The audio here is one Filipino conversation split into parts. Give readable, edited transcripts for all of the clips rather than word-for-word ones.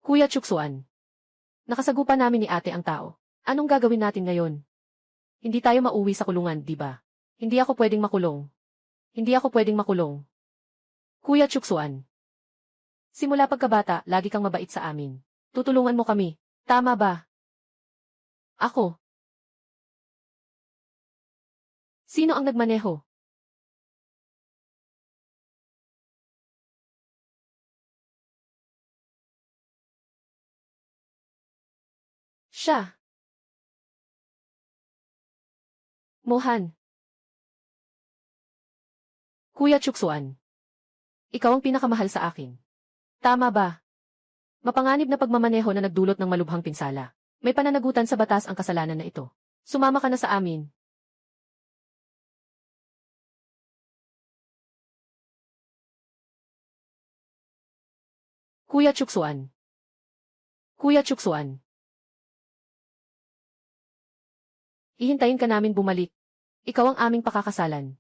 Kuya Chuksuan. Nakasagupa namin ni ate ang tao. Anong gagawin natin ngayon? Hindi tayo mauwi sa kulungan, di ba? Hindi ako pwedeng makulong. Hindi ako pwedeng makulong. Kuya Chuksuan. Simula pagkabata, lagi kang mabait sa amin. Tutulungan mo kami. Tama ba? Ako. Sino ang nagmaneho? Siya. Mohan. Kuya Chuksuan. Ikaw ang pinakamahal sa akin. Tama ba? Mapanganib na pagmamaneho na nagdulot ng malubhang pinsala. May pananagutan sa batas ang kasalanan na ito. Sumama ka na sa amin. Kuya Chuksuan. Kuya Chuksuan. Ihintayin ka namin bumalik. Ikaw ang aming pakakasalan.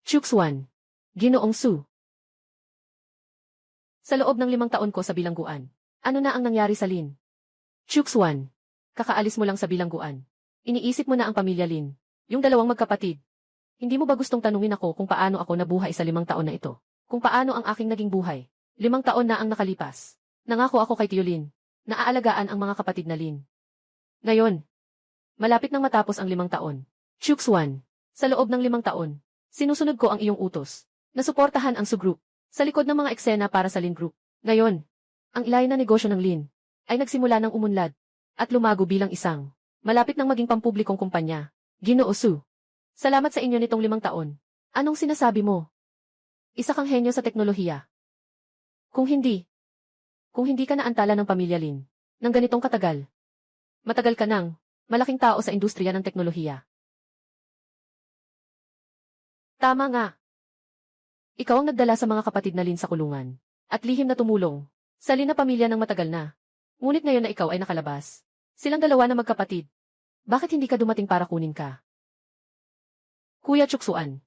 Chuksuan. Ginoong Su. Sa loob ng 5 taon ko sa bilangguan, ano na ang nangyari sa Lin? Chuksuan. Kakaalis mo lang sa bilangguan. Iniisip mo na ang pamilya Lin. Yung 2 magkapatid. Hindi mo ba gustong tanungin ako kung paano ako nabuhay sa 5 taon na ito? Kung paano ang aking naging buhay? 5 taon na ang nakalipas. Nangako ako kay Tio Lin na aalagaan ang mga kapatid na Lin. Ngayon, malapit nang matapos ang 5 taon. Chuksuan. Sa loob ng 5 taon, sinusunod ko ang iyong utos na suportahan ang Su Group sa likod ng mga eksena para sa Lin Group. Ngayon, ang ilay na negosyo ng Lin ay nagsimula ng umunlad at lumago bilang isang malapit nang maging pampublikong kumpanya. Ginoo Su. Salamat sa inyo nitong 5 taon. Anong sinasabi mo? Isa kang henyo sa teknolohiya. Kung hindi ka naantala ng pamilya Lin ng ganitong katagal, matagal ka nang malaking tao sa industriya ng teknolohiya. Tama nga. Ikaw ang nagdala sa mga kapatid na Lin sa kulungan at lihim na tumulong sa Lin na pamilya ng matagal na. Ngunit ngayon na ikaw ay nakalabas, silang 2 na magkapatid. Bakit hindi ka dumating para kunin ka? Kuya Chuksuan.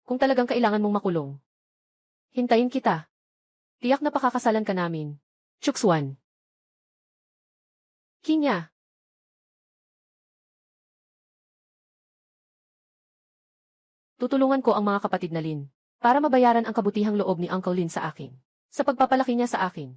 Kung talagang kailangan mong makulong, hintayin kita. Tiyak na pakakasalan ka namin. Chuksuan. Kinya. Tutulungan ko ang mga kapatid na Lin para mabayaran ang kabutihang loob ni Uncle Lin sa akin sa pagpapalaki niya sa akin.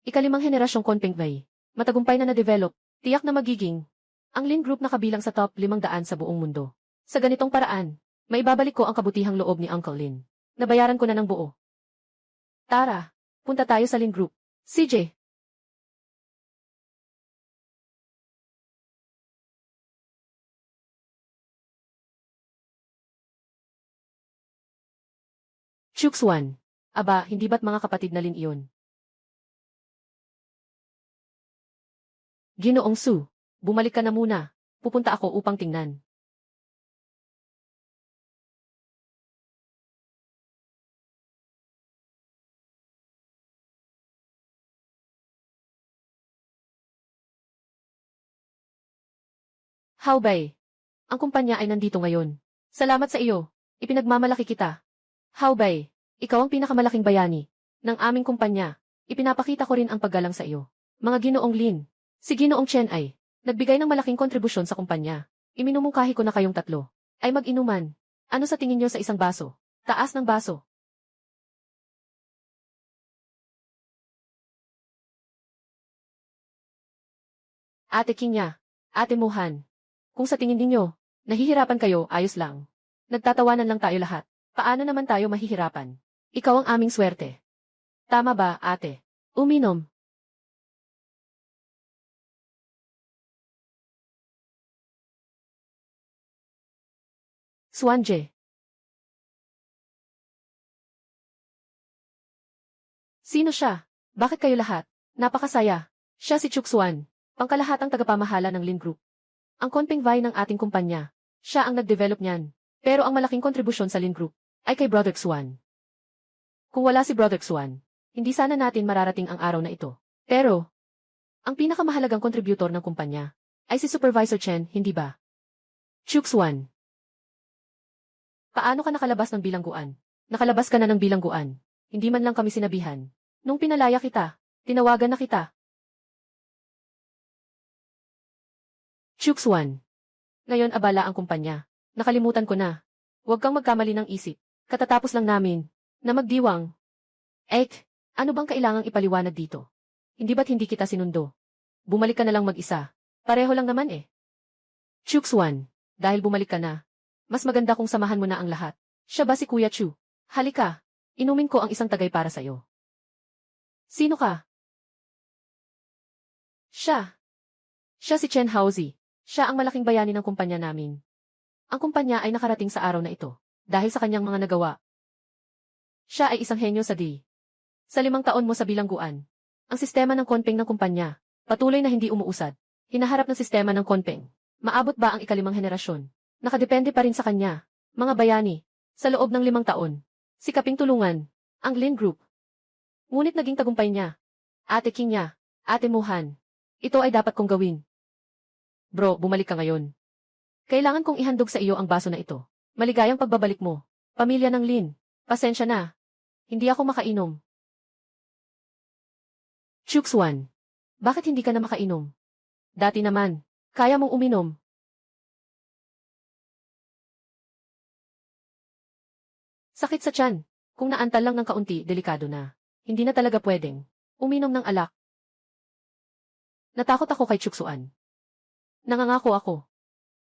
Ika-5 henerasyong Konpeng Wei, matagumpay na na-develop, tiyak na magiging ang Lin Group na kabilang sa top 500 sa buong mundo. Sa ganitong paraan, maibabalik ko ang kabutihang loob ni Uncle Lin. Nabayaran ko na ng buo. Tara, punta tayo sa Lin Group. CJ. Chuksuan. Aba, hindi ba't mga kapatid na Lin iyon? Ginoong Su, bumalik ka na muna. Pupunta ako upang tingnan. Haobay. Ang kumpanya ay nandito ngayon. Salamat sa iyo. Ipinagmamalaki kita. Haobay. Ikaw ang pinakamalaking bayani ng aming kumpanya. Ipinapakita ko rin ang paggalang sa iyo. Mga Ginoong Lin. Si Ginoong Chen ay nagbigay ng malaking kontribusyon sa kumpanya. Iminumungkahi ko na kayong 3 ay mag-inuman. Ano sa tingin niyo sa isang baso? Taas ng baso. Ate Kinya. Ate Mohan. Kung sa tingin ninyo, nahihirapan kayo, ayos lang. Nagtatawanan lang tayo lahat. Paano naman tayo mahihirapan? Ikaw ang aming swerte. Tama ba, ate? Uminom. Swanje. Sino siya? Bakit kayo lahat? Napakasaya. Siya si Chuxuan, pangkalahatang tagapamahala ng Lin Group. Ang Konpeng Vi ng ating kumpanya. Siya ang nag-develop niyan. Pero ang malaking kontribusyon sa Lin Group ay kay Brother Xuan. Kung wala si Brother Xuan, hindi sana natin mararating ang araw na ito. Pero, ang pinakamahalagang kontributor ng kumpanya ay si Supervisor Chen, hindi ba? Chuxuan. Paano ka nakalabas ng bilangguan? Nakalabas ka na ng bilangguan. Hindi man lang kami sinabihan. Nung pinalaya kita, tinawagan na kita. Chuxuan. Ngayon abala ang kumpanya. Nakalimutan ko na. Huwag kang magkamali ng isip. Katatapos lang namin na magdiwang. Ano bang kailangang ipaliwanag dito? Hindi ba't hindi kita sinundo? Bumalik ka na lang mag-isa. Pareho lang naman eh. Chuxuan, dahil bumalik ka na, mas maganda kung samahan mo na ang lahat. Siya ba si Kuya Chu? Halika, inumin ko ang isang tagay para sa'yo. Sino ka? Siya. Siya si Chen Haozi. Siya ang malaking bayani ng kumpanya namin. Ang kumpanya ay nakarating sa araw na ito dahil sa kanyang mga nagawa. Siya ay isang henyo sa di. Sa 5 taon mo sa bilangguan, ang sistema ng Konpeng ng kumpanya patuloy na hindi umuusad. Hinaharap ng sistema ng Konpeng. Maabot ba ang ika-5 henerasyon? Nakadepende pa rin sa kanya. Mga bayani, sa loob ng 5 taon. Sikaping tulungan, ang Lin Group. Ngunit naging tagumpay niya. Ate King niya, Ate Mohan. Ito ay dapat kong gawin. Bro, bumalik ka ngayon. Kailangan kong ihandog sa iyo ang baso na ito. Maligayang pagbabalik mo. Pamilya ng Lin. Pasensya na. Hindi ako makainom. Chuxuan. Bakit hindi ka na makainom? Dati naman, kaya mong uminom. Sakit sa tiyan. Kung naantal lang ng kaunti, delikado na. Hindi na talaga pwedeng uminom ng alak. Natakot ako kay Chuxuan. Nangangako ako.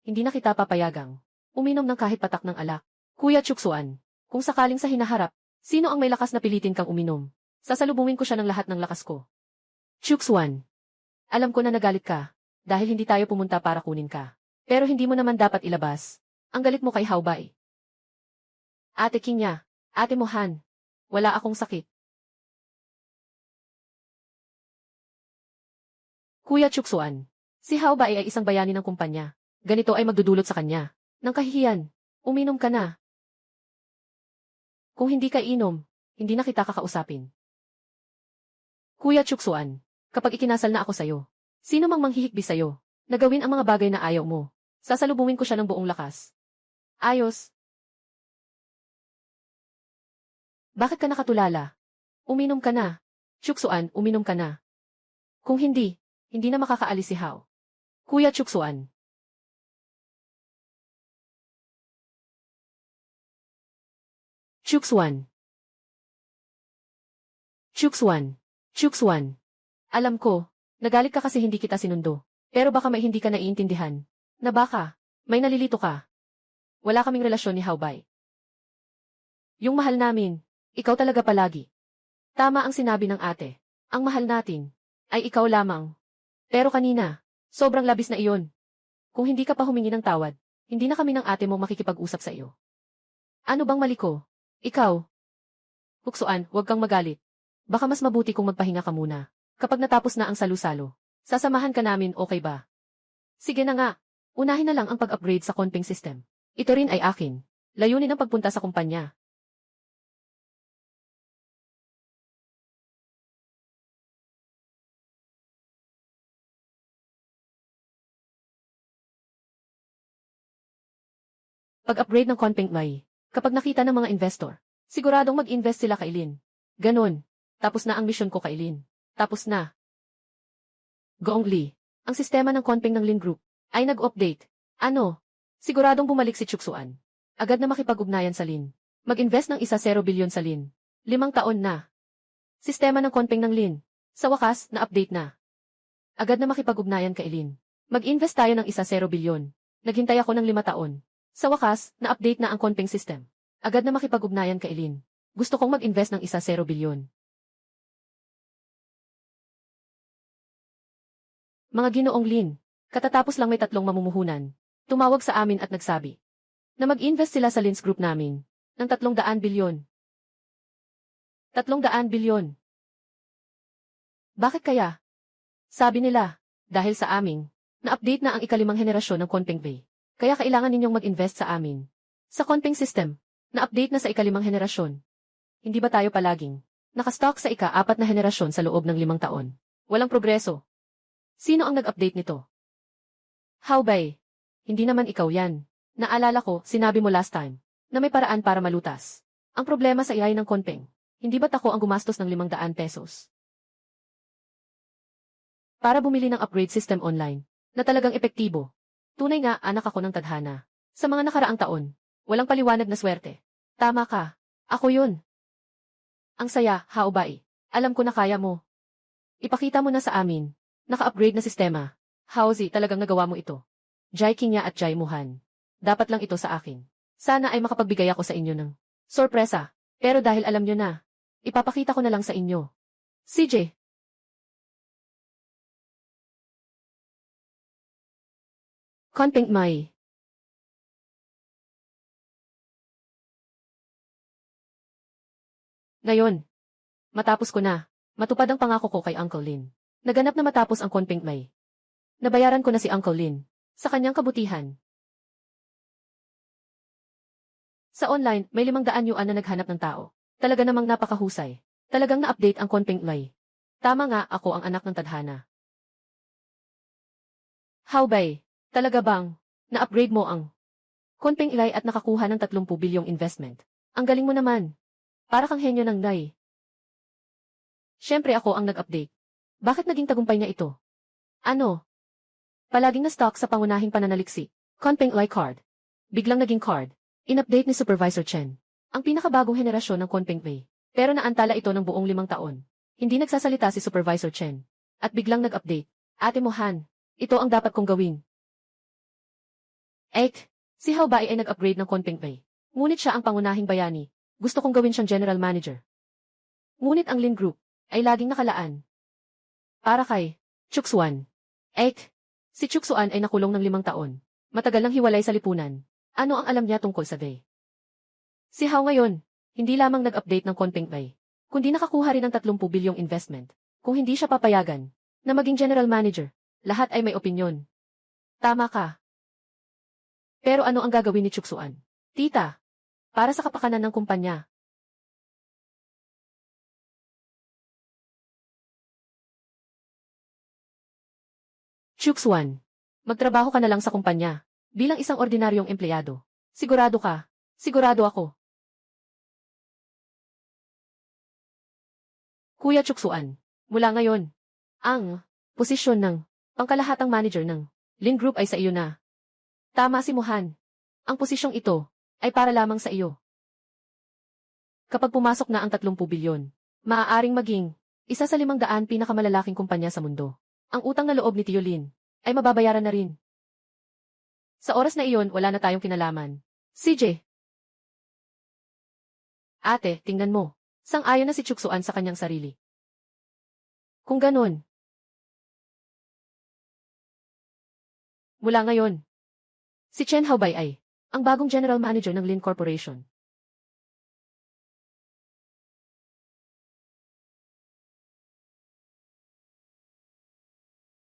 Hindi na kita papayagang uminom ng kahit patak ng alak. Kuya Chuxuan, kung sakaling sa hinaharap, sino ang may lakas na pilitin kang uminom? Sasalubungin ko siya ng lahat ng lakas ko. Chuxuan, alam ko na nagalit ka, dahil hindi tayo pumunta para kunin ka. Pero hindi mo naman dapat ilabas ang galit mo kay Haobay. Ate King niya, Ate Mohan, wala akong sakit. Kuya Chuxuan, si Haobay ay isang bayani ng kumpanya. Ganito ay magdudulot sa kanya ng kahihiyan. Uminom ka na. Kung hindi ka inom, hindi na kita kakausapin. Kuya Chuxuan, kapag ikinasal na ako sa'yo, sino mang manghihikbi sa'yo, na gawin ang mga bagay na ayaw mo, sasalubungin ko siya ng buong lakas. Ayos. Bakit ka nakatulala? Uminom ka na. Chuxuan, uminom ka na. Kung hindi, hindi na makakaalis si Hao. Kuya Chuxuan. Chuxuan. Chuxuan. Chuxuan. Alam ko, nagalit ka kasi hindi kita sinundo. Pero baka may hindi ka naiintindihan. Na baka, may nalilito ka. Wala kaming relasyon ni Haobay. Yung mahal namin, ikaw talaga palagi. Tama ang sinabi ng ate. Ang mahal natin, ay ikaw lamang. Pero kanina, sobrang labis na iyon. Kung hindi ka pa humingi ng tawad, hindi na kami ng ate mo makikipag-usap sa iyo. Ano bang mali ko? Ikaw. Chuxuan, huwag kang magalit. Baka mas mabuti kung magpahinga ka muna. Kapag natapos na ang salu-salo, sasamahan ka namin, okay ba? Sige na nga. Unahin na lang ang pag-upgrade sa Konpeng system. Ito rin ay akin. Layunin ang pagpunta sa kumpanya. Pag-upgrade ng Konpeng Mai. Kapag nakita ng mga investor, siguradong mag-invest sila kay Lin. Ganon. Tapos na ang misyon ko kay Lin. Tapos na. Gong Li. Ang sistema ng Konpeng ng Lin Group ay nag-update. Ano? Siguradong bumalik si Chuxuan. Agad na makipag-ugnayan sa Lin. Mag-invest ng 1 bilyon sa Lin. 5 taon na. Sistema ng Konpeng ng Lin. Sa wakas, na-update na. Agad na makipag-ugnayan kay Lin. Mag-invest tayo ng 1 bilyon. Naghintay ako ng 5 taon. Sa wakas, na-update na ang Konpeng system. Agad na makipag-ugnayan kay Lin. Gusto kong mag-invest ng 1 bilyon. Mga ginoong Lin, katatapos lang may 3 mamumuhunan. Tumawag sa amin at nagsabi. na mag-invest sila sa Lins Group namin ng 300 bilyon. 300 bilyon. Bakit kaya? Sabi nila, dahil sa aming na-update na ang ikalimang henerasyon ng Kunpeng Pay. Kaya kailangan ninyong mag-invest sa amin. Sa Kunpeng System, na-update na sa ikalimang henerasyon. Hindi ba tayo palaging nakastock sa ika-4 na henerasyon sa loob ng 5 taon? Walang progreso. Sino ang nag-update nito? How Bay? Hindi naman ikaw yan. Naalala ko, sinabi mo last time, na may paraan para malutas. Ang problema sa AI ng Kunpeng, hindi ba't ako ang gumastos ng 500 pesos? Para bumili ng upgrade system online, na talagang epektibo. Tunay nga, anak ako ng tadhana. Sa mga nakaraang taon, walang paliwanag na swerte. Tama ka. Ako yun. Ang saya, How Bay. Alam ko na kaya mo. Ipakita mo na sa amin. Naka-upgrade na sistema. Howzy, talagang nagawa mo ito. Jai Kingya at Jai Muhan. Dapat lang ito sa akin. Sana ay makapagbigay ako sa inyo ng sorpresa. Pero dahil alam nyo na, ipapakita ko na lang sa inyo. CJ. Kunpeng May. Ngayon, matapos ko na, matupad ang pangako ko kay Uncle Lin. Naganap na matapos ang Kunpeng May. Nabayaran ko na si Uncle Lin sa kanyang kabutihan. Sa online, may 500 yuan na naghanap ng tao. Talaga namang napakahusay. Talagang na-update ang Kunpeng May. Tama nga, ako ang anak ng tadhana. How Bay? Talaga bang na-upgrade mo ang Kunpeng Ilay at nakakuha ng 30 bilyong investment? Ang galing mo naman. Para kang henyo ng Nay. Siyempre ako ang nag-update. Bakit naging tagumpay niya ito? Ano? Palaging na-stock sa pangunahing pananaliksik. Kunpeng Ilay card. Biglang naging card. In-update ni Supervisor Chen. Ang pinakabagong henerasyon ng Kunpeng Pay. Pero naantala ito ng buong 5 taon. Hindi nagsasalita si Supervisor Chen. At biglang nag-update. Ate Mohan, ito ang dapat kong gawin. Si How Bay ay nag-upgrade ng Kunpeng Pay. Ngunit siya ang pangunahing bayani. Gusto kong gawin siyang general manager. Ngunit ang Lin Group ay laging nakalaan. Para kay Chuksuan. Si Chuksuan ay nakulong ng 5 taon. Matagal nang hiwalay sa lipunan. Ano ang alam niya tungkol sa Bay? Si How ngayon, hindi lamang nag-update ng Kunpeng Pay, kundi nakakuha rin ng 30 bilyong investment. Kung hindi siya papayagan na maging general manager, lahat ay may opinyon. Tama ka. Pero ano ang gagawin ni Chuksuan? Tita, para sa kapakanan ng kumpanya. Chuksuan, magtrabaho ka na lang sa kumpanya, bilang isang ordinaryong empleyado. Sigurado ka? Sigurado ako. Kuya Chuksuan, mula ngayon, ang posisyon ng pangkalahatang manager ng Lin Group ay sa iyo na. Tama si Mohan. Ang posisyong ito ay para lamang sa iyo. Kapag pumasok na ang 30 bilyon, maaaring maging isa sa 500 pinakamalalaking kumpanya sa mundo. Ang utang na loob ni Tio Lin ay mababayaran na rin. Sa oras na iyon, wala na tayong kinalaman. CJ. Ate, tingnan mo. Sang-ayon na si Chuksuan sa kanyang sarili. Kung ganun. Mula ngayon, si Chen Haobay ay ang bagong general manager ng Lin Corporation.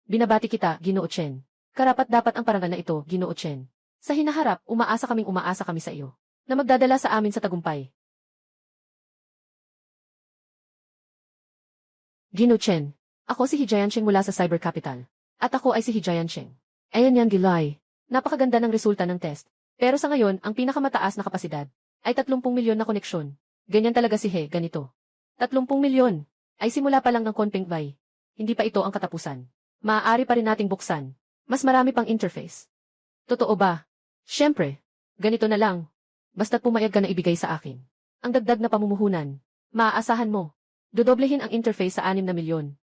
Binabati kita, Ginoo Chen. Karapat-dapat ang parangal na ito, Ginoo Chen. Sa hinaharap, umaasa kami sa iyo, na magdadala sa amin sa tagumpay. Ginoo Chen, ako si Hijayan Cheng mula sa Cyber Capital. At ako ay si Hijayan Cheng. Ayan yan, Gilay. Napakaganda ng resulta ng test. Pero sa ngayon, ang pinakamataas na kapasidad ay 30 milyon na koneksyon. Ganyan talaga si He, ganito. 30 milyon ay simula pa lang ng Kunpeng Pay. Hindi pa ito ang katapusan. Maaari pa rin nating buksan. Mas marami pang interface. Totoo ba? Siyempre. Ganito na lang. Basta't pumayag ka na ibigay sa akin ang dagdag na pamumuhunan. Maaasahan mo. Dodoblehin ang interface sa 6 na milyon.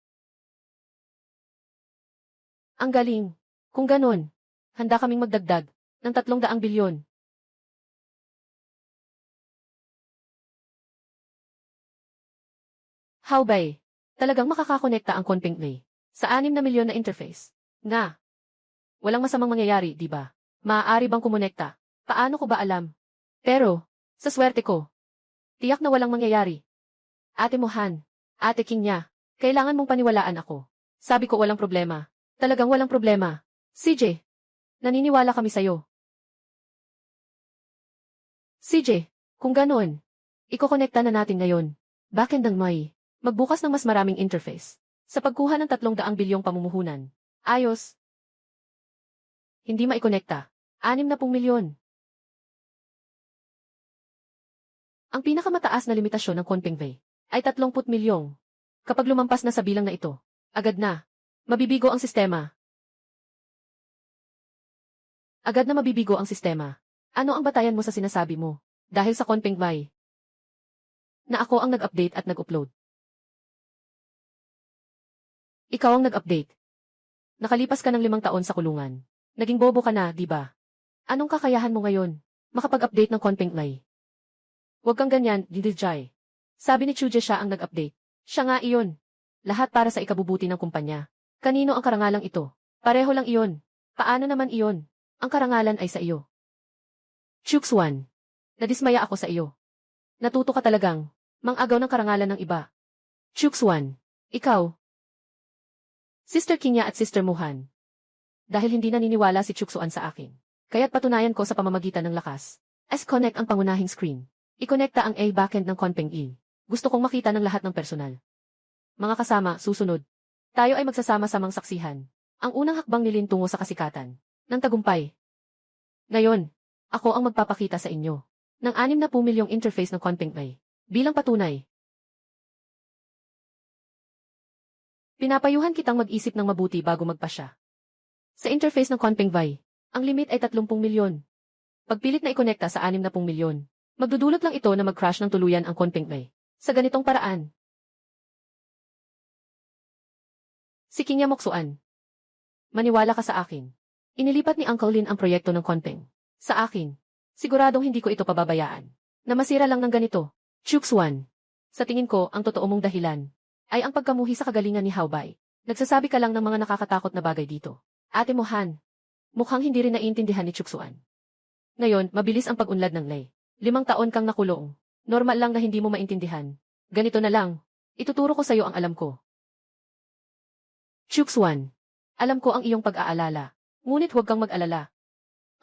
Ang galing. Kung ganon, handa kaming magdagdag ng 300 bilyon. How Bay? Talagang makakakonekta ang Kunpeng Pay sa 6 na milyon na interface. Nga. Walang masamang mangyayari, di ba? Maaari bang kumonekta Paano ko ba alam? Pero, sa swerte ko, tiyak na walang mangyayari. Ate mo Han, Ate King niya, kailangan mong paniwalaan ako. Sabi ko walang problema. Talagang walang problema. CJ, naniniwala kami sa'yo. CJ, kung ganoon, ikokonekta na natin ngayon. Bakit nang may magbukas ng mas maraming interface sa pagkuha ng 300 bilyong pamumuhunan? Ayos. Hindi maikonekta. 60 milyon. Ang pinakamataas na limitasyon ng Conpengway ay 30 milyong. Kapag lumampas na sa bilang na ito, agad na mabibigo ang sistema. Agad na mabibigo ang sistema. Ano ang batayan mo sa sinasabi mo? Dahil sa Conpengway na ako ang nag-update at nag-upload. Ikaw ang nag-update. Nakalipas ka ng 5 taon sa kulungan. Naging bobo ka na, di ba? Anong kakayahan mo ngayon? Makapag-update ng Conpengway. Huwag kang ganyan, Didijay. Sabi ni Chuje siya ang nag-update. Siya nga iyon. Lahat para sa ikabubuti ng kumpanya. Kanino ang karangalang ito? Pareho lang iyon. Paano naman iyon? Ang karangalan ay sa iyo. Chuxuan. Nadismaya ako sa iyo. Natuto ka talagang mang-agaw ng karangalan ng iba. Chuxuan. Ikaw. Sister Kinya at Sister Muhan. Dahil hindi naniniwala si Chuxuan sa akin. Kaya't patunayan ko sa pamamagitan ng lakas. S-connect ang pangunahing screen. I-connecta ang A backend ng Conpeng-E. Gusto kong makita ng lahat ng personal. Mga kasama, susunod. Tayo ay magsasama-samang saksihan. Ang unang hakbang ni Lin tungo sa kasikatan. Ng tagumpay. Ngayon, ako ang magpapakita sa inyo. Ng 60 milyong interface ng Conpeng-E. Bilang patunay. Pinapayuhan kitang mag-isip ng mabuti bago magpasya. Sa interface ng Conpeng-E, ang limit ay 30 milyon. Pagpilit na ikonekta sa 60 milyon, magdudulot lang ito na mag-crash ng tuluyan ang Conpeng-E. Sa ganitong paraan. Si Kinya Moksuan. Maniwala ka sa akin. Inilipat ni Uncle Lin ang proyekto ng Conpeng. Sa akin. Siguradong hindi ko ito pababayaan. Na masira lang ng ganito. Chuxuan. Sa tingin ko, ang totoo mong dahilan ay ang pagkamuhi sa kagalingan ni Haobay. Nagsasabi ka lang ng mga nakakatakot na bagay dito. Ate mo Han. Mukhang hindi rin naiintindihan ni Chuxuan. Ngayon, mabilis ang pag-unlad ng lay. 5 taon kang nakulong. Normal lang na hindi mo maintindihan. Ganito na lang. Ituturo ko sa iyo ang alam ko. Chuxuan. Alam ko ang iyong pag-aalala. Ngunit huwag kang mag-alala.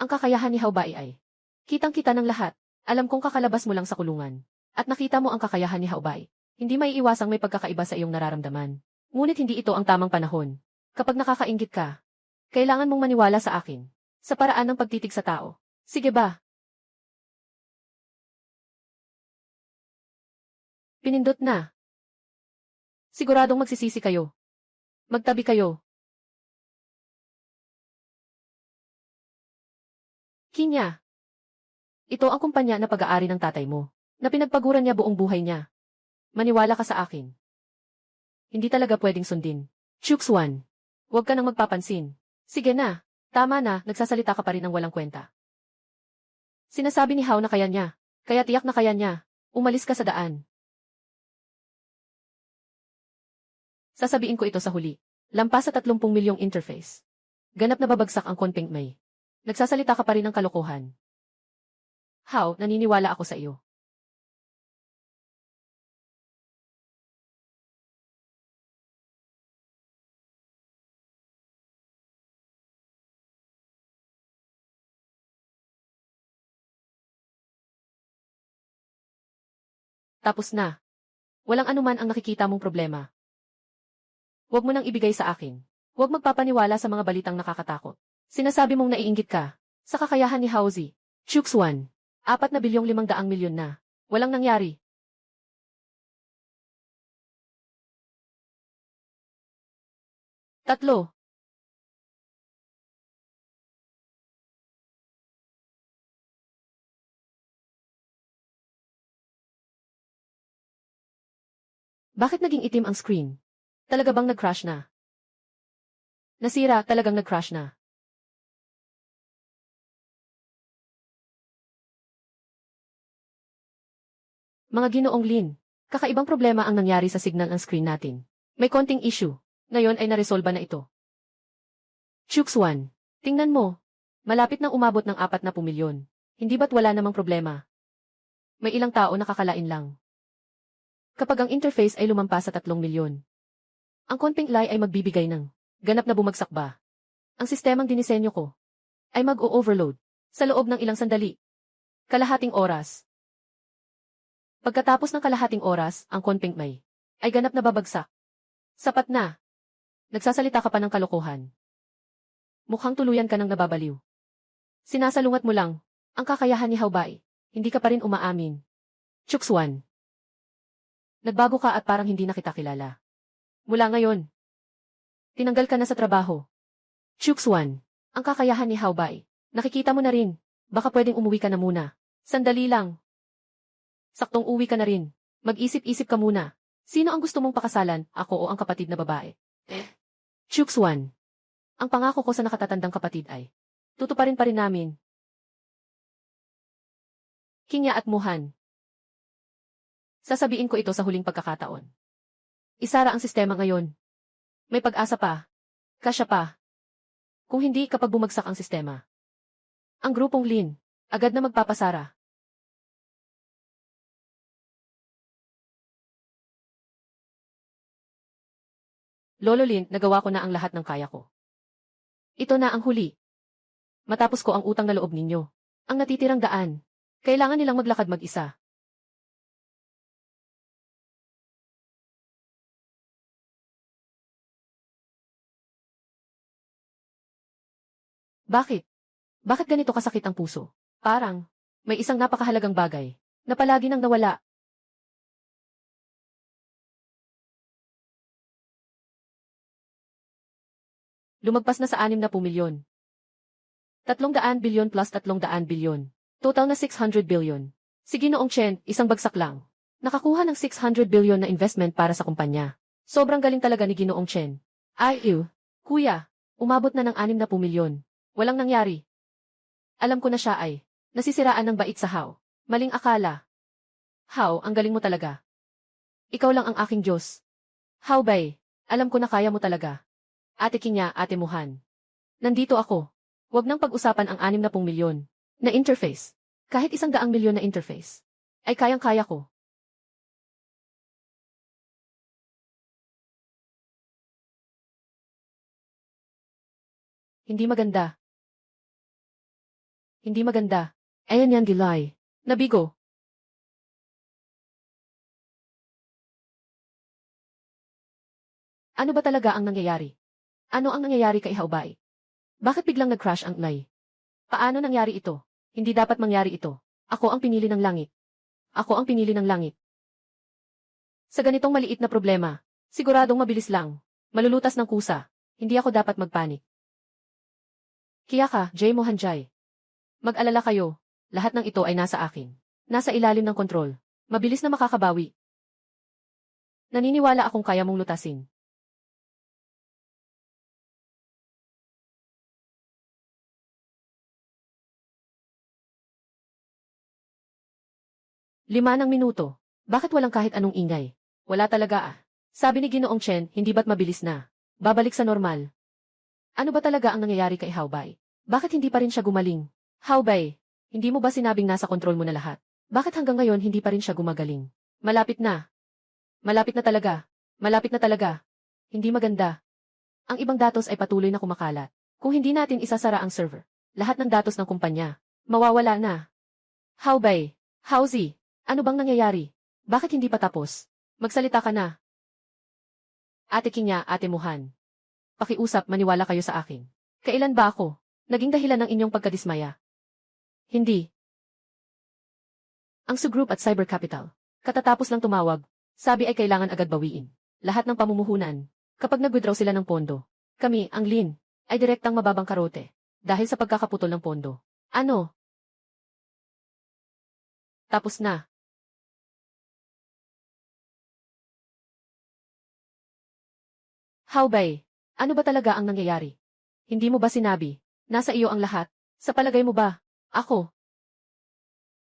Ang kakayahan ni Haobay ay kitang-kita ng lahat. Alam kong kakalabas mo lang sa kulungan. At nakita mo ang kakayahan ni Haobay. Hindi maiiwasang may pagkakaiba sa iyong nararamdaman. Ngunit hindi ito ang tamang panahon. Kapag nakakainggit ka, kailangan mong maniwala sa akin. Sa paraan ng pagtitig sa tao. Sige ba? Pinindot na. Siguradong magsisisi kayo. Magtabi kayo. Kinya. Ito ang kumpanya na pag-aari ng tatay mo, na pinagpaguran niya buong buhay niya. Maniwala ka sa akin. Hindi talaga pwedeng sundin. Chuxuan. Huwag ka nang magpapansin. Sige na. Tama na, nagsasalita ka pa rin ng walang kwenta. Sinasabi ni Hao na kaya niya. Kaya tiyak na kaya niya. Umalis ka sa daan. Sasabihin ko ito sa huli. Lampas sa 30 milyong interface. Ganap na babagsak ang Conpeng-E. Nagsasalita ka pa rin ng kalokohan. Hao, naniniwala ako sa iyo. Tapos na. Walang anuman ang nakikita mong problema. Huwag mo nang ibigay sa akin. Huwag magpapaniwala sa mga balitang nakakatakot. Sinasabi mong naiinggit ka sa kakayahan ni Haozi. Chuxuan. 4 bilyong 500 milyon na. Walang nangyari. Tatlo. Bakit naging itim ang screen? Talaga bang nag-crash na? Nasira, talagang nag-crash na. Mga ginoong Lin, kakaibang problema ang nangyari sa signal ng screen natin. May konting issue. Ngayon ay naresolba na ito. Chuxuan, tingnan mo. Malapit nang umabot ng 40 milyon. Hindi ba't wala namang problema? May ilang tao nakakalain lang. Kapag ang interface ay lumampas sa 3 milyon, ang konting lie ay magbibigay ng ganap na bumagsak ba? Ang sistemang dinisenyo ko ay mag-o-overload sa loob ng ilang sandali. Kalahating oras. Pagkatapos ng kalahating oras, ang konting may ay ganap na babagsak. Sapat na. Nagsasalita ka pa ng kalokohan. Mukhang tuluyan ka ng nababaliw. Sinasalungat mo lang ang kakayahan ni Haobay. Hindi ka pa rin umaamin. Chuxuan. Nagbago ka at parang hindi na kita kilala. Mula ngayon, tinanggal ka na sa trabaho. Chuxuan. Ang kakayahan ni Haobay. Nakikita mo na rin. Baka pwedeng umuwi ka na muna. Sandali lang. Saktong uwi ka na rin. Mag-isip-isip ka muna. Sino ang gusto mong pakasalan, ako o ang kapatid na babae? Chuxuan. Ang pangako ko sa nakatatandang kapatid ay, tutuparin pa rin namin. Kingya at Muhan. Sasabihin ko ito sa huling pagkakataon. Isara ang sistema ngayon. May pag-asa pa. Kasya pa. Kung hindi kapag bumagsak ang sistema. Ang grupong Lin, agad na magpapasara. Lolo Lin, nagawa ko na ang lahat ng kaya ko. Ito na ang huli. Matapos ko ang utang na loob ninyo. Ang natitirang daan. Kailangan nilang maglakad mag-isa. Bakit? Bakit ganito kasakit ang puso? Parang, may isang napakahalagang bagay, na palagi nang nawala. Lumagpas na sa 60 milyon. 300 bilyon plus 300 bilyon. Total na 600 bilyon. Si Ginoong Chen, isang bagsak lang. Nakakuha ng 600 bilyon na investment para sa kumpanya. Sobrang galing talaga ni Ginoong Chen. Ay, kuya, umabot na ng 60 milyon. Walang nangyari. Alam ko na siya ay nasisiraan ng bait sa Hao. Maling akala. Hao, ang galing mo talaga. Ikaw lang ang aking Diyos. Hao Bay, alam ko na kaya mo talaga. Ate Kingya, Ate Muhan. Nandito ako. Huwag nang pag-usapan ang 60 milyon na interface. Kahit 100 milyon na interface. Ay kayang-kaya ko. Hindi maganda. Hindi maganda. Ayan yan, Gilay. Nabigo. Ano ba talaga ang nangyayari? Ano ang nangyayari kay Haobay? Bakit biglang nag-crash ang Lay? Paano nangyari ito? Hindi dapat mangyari ito. Ako ang pinili ng langit. Ako ang pinili ng langit. Sa ganitong maliit na problema, siguradong mabilis lang. Malulutas ng kusa. Hindi ako dapat magpanik. Kaya ka, Jay Mohanjay. Mag-alala kayo. Lahat ng ito ay nasa akin. Nasa ilalim ng kontrol. Mabilis na makakabawi. Naniniwala akong kaya mong lutasin. Lima ng minuto. Bakit walang kahit anong ingay? Wala talaga ah. Sabi ni Ginoong Chen, hindi ba't mabilis na? Babalik sa normal. Ano ba talaga ang nangyayari kay Haobay? Bakit hindi pa rin siya gumaling? Haobay, hindi mo ba sinabing nasa kontrol mo na lahat? Bakit hanggang ngayon hindi pa rin siya gumagaling? Malapit na. Malapit na talaga. Malapit na talaga. Hindi maganda. Ang ibang datos ay patuloy na kumakalat. Kung hindi natin isasara ang server, lahat ng datos ng kumpanya, mawawala na. Haobay, Haozi, ano bang nangyayari? Bakit hindi pa tapos? Magsalita ka na. Ate Kingya, Ate Muhan. Pakiusap, maniwala kayo sa akin. Kailan ba ako naging dahilan ng inyong pagkadismaya? Hindi. Ang Su Group at Cyber Capital, katatapos lang tumawag, sabi ay kailangan agad bawiin lahat ng pamumuhunan. Kapag nag-withdraw sila ng pondo, kami, ang Lin, ay direktang mababang karote dahil sa pagkakaputol ng pondo. Ano? Tapos na. Haobay, ano ba talaga ang nangyayari? Hindi mo ba sinabi? Nasa iyo ang lahat. Sa palagay mo ba? Ako.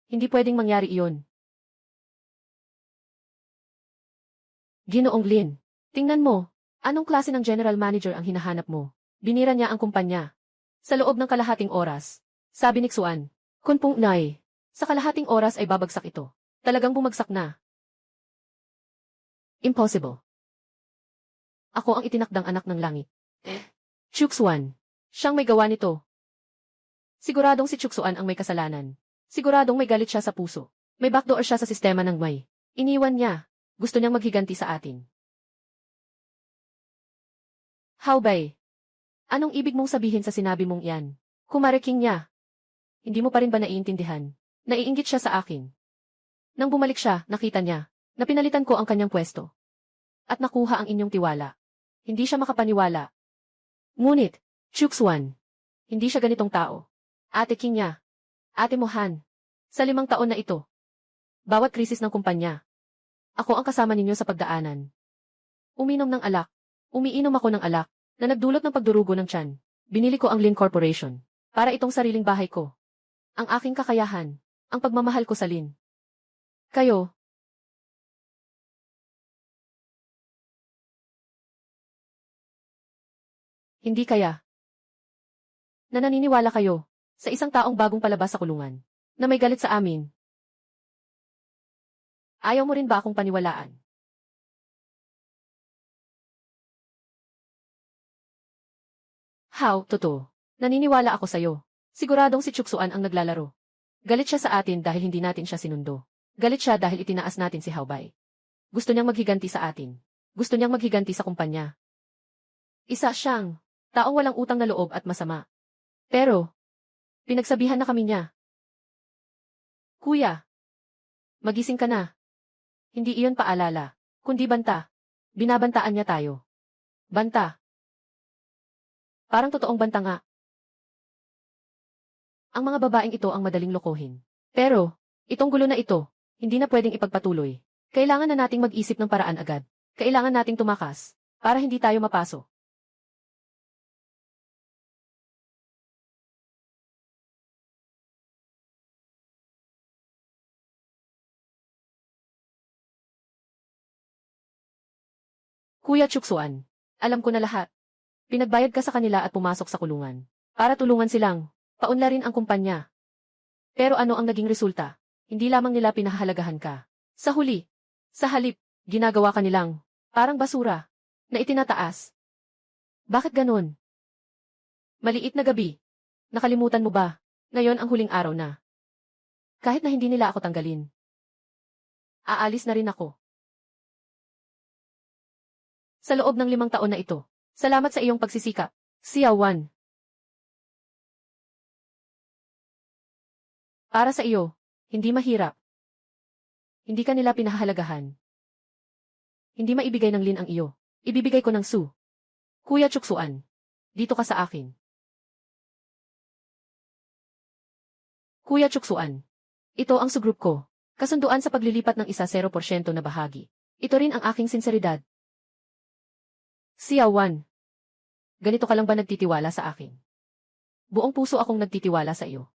Hindi pwedeng mangyari iyon. Ginoong Lin, tingnan mo. Anong klase ng general manager ang hinahanap mo? Binira niya ang kumpanya. Sa loob ng kalahating oras. Sabi ni Xuan, Kunpong Nay. Sa kalahating oras ay babagsak ito. Talagang bumagsak na. Impossible. Ako ang itinakdang anak ng langit. Chuksuan. Siyang may gawa nito. Siguradong si Chuksuan ang may kasalanan. Siguradong may galit siya sa puso. May backdoor siya sa sistema ng May. Iniwan niya. Gusto niyang maghiganti sa atin. Haobay. Anong ibig mong sabihin sa sinabi mong iyan? Kumariking niya. Hindi mo pa rin ba naiintindihan? Naiinggit siya sa akin. Nang bumalik siya, nakita niya na pinalitan ko ang kanyang pwesto. At nakuha ang inyong tiwala. Hindi siya makapaniwala. Ngunit, Chuksuan, hindi siya ganitong tao. Ate King niya. Ate Mohan. Sa 5 taon na ito. Bawat krisis ng kumpanya. Ako ang kasama ninyo sa pagdaanan. Uminom ng alak. Umiinom ako ng alak na nagdulot ng pagdurugo ng tiyan. Binili ko ang Lin Corporation para itong sariling bahay ko. Ang aking kakayahan, ang pagmamahal ko sa Lin. Kayo. Hindi kaya. Na naniniwala kayo sa isang taong bagong palabas sa kulungan na may galit sa amin. Ayaw mo rin ba akong paniwalaan? How, totoo. Naniniwala ako sa'yo. Siguradong si Chuksuan ang naglalaro. Galit siya sa atin dahil hindi natin siya sinundo. Galit siya dahil itinaas natin si Haobay. Gusto niyang maghiganti sa atin. Gusto niyang maghiganti sa kumpanya. Isa siyang taong walang utang na loob at masama. Pero, pinagsabihan na kami niya. Kuya, magising ka na. Hindi iyon paalala, kundi banta. Binabantaan niya tayo. Banta. Parang totoong banta nga. Ang mga babaeng ito ang madaling lokohin. Pero, itong gulo na ito, hindi na pwedeng ipagpatuloy. Kailangan na nating mag-isip ng paraan agad. Kailangan nating tumakas, para hindi tayo mapaso. Kuya Chuksuan, alam ko na lahat. Pinagbayad ka sa kanila at pumasok sa kulungan. Para tulungan silang paunlarin ang kumpanya. Pero ano ang naging resulta? Hindi lamang nila pinahahalagahan ka. Sa huli, sa halip, ginagawa ka nilang parang basura na itinataas. Bakit ganon? Maliit na gabi. Nakalimutan mo ba? Ngayon ang huling araw na. Kahit na hindi nila ako tanggalin. Aalis na rin ako. Sa loob ng 5 taon na ito. Salamat sa iyong pagsisikap, Xiaowan. Para sa iyo, hindi mahirap. Hindi ka nila pinahahalagahan. Hindi maibigay ng Lin ang iyo. Ibibigay ko ng Su. Kuya Chuksuan, dito ka sa akin. Kuya Chuksuan, ito ang sugroup ko. Kasunduan sa paglilipat ng 1% na bahagi. Ito rin ang aking sinseridad. Xiaowan, ganito ka lang ba nagtitiwala sa akin? Buong puso akong nagtitiwala sa iyo.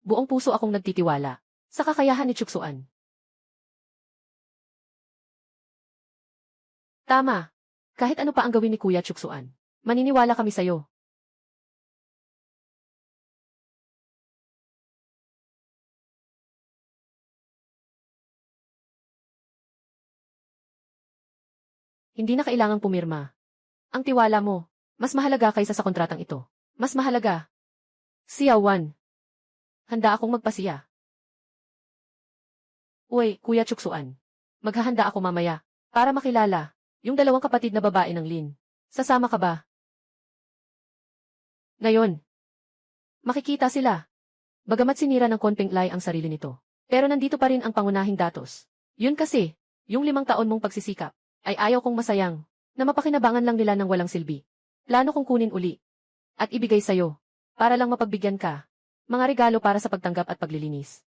Buong puso akong nagtitiwala sa kakayahan ni Chuksuan. Tama. Kahit ano pa ang gawin ni Kuya Chuksuan, maniniwala kami sa'yo. Hindi na kailangang pumirma. Ang tiwala mo, mas mahalaga kaysa sa kontratang ito. Mas mahalaga. Xiaowan. Handa akong magpasiya. Uy, Kuya Chuksuan. Maghahanda ako mamaya para makilala yung 2 kapatid na babae ng Lin. Sasama ka ba? Ngayon. Makikita sila. Bagamat sinira ng Konpeng Lai ang sarili nito. Pero nandito pa rin ang pangunahing datos. Yun kasi, yung 5 taon mong pagsisikap, ay ayaw kong masayang, na mapakinabangan lang nila ng walang silbi. Plano kong kunin uli. At ibigay sa'yo. Para lang mapagbigyan ka. Mga regalo para sa pagtanggap at paglilinis.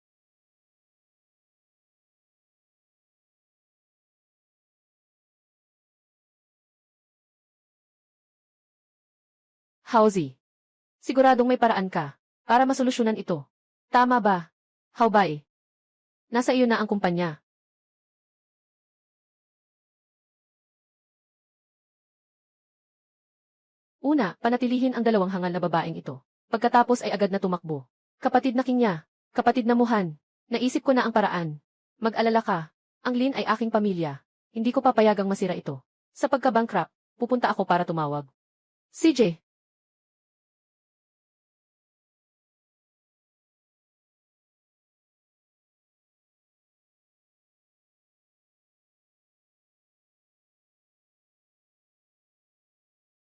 Hauzi. Siguradong may paraan ka para masolusyonan ito. Tama ba? Haobay. Nasa iyo na ang kumpanya. Una, panatilihin ang 2 hangal na babaeng ito. Pagkatapos ay agad na tumakbo. Kapatid na Kinya, kapatid na Muhan, naisip ko na ang paraan. Mag-alala ka, ang Lin ay aking pamilya. Hindi ko papayagang masira ito. Sa pagka-bankrupt, pupunta ako para tumawag. CJ.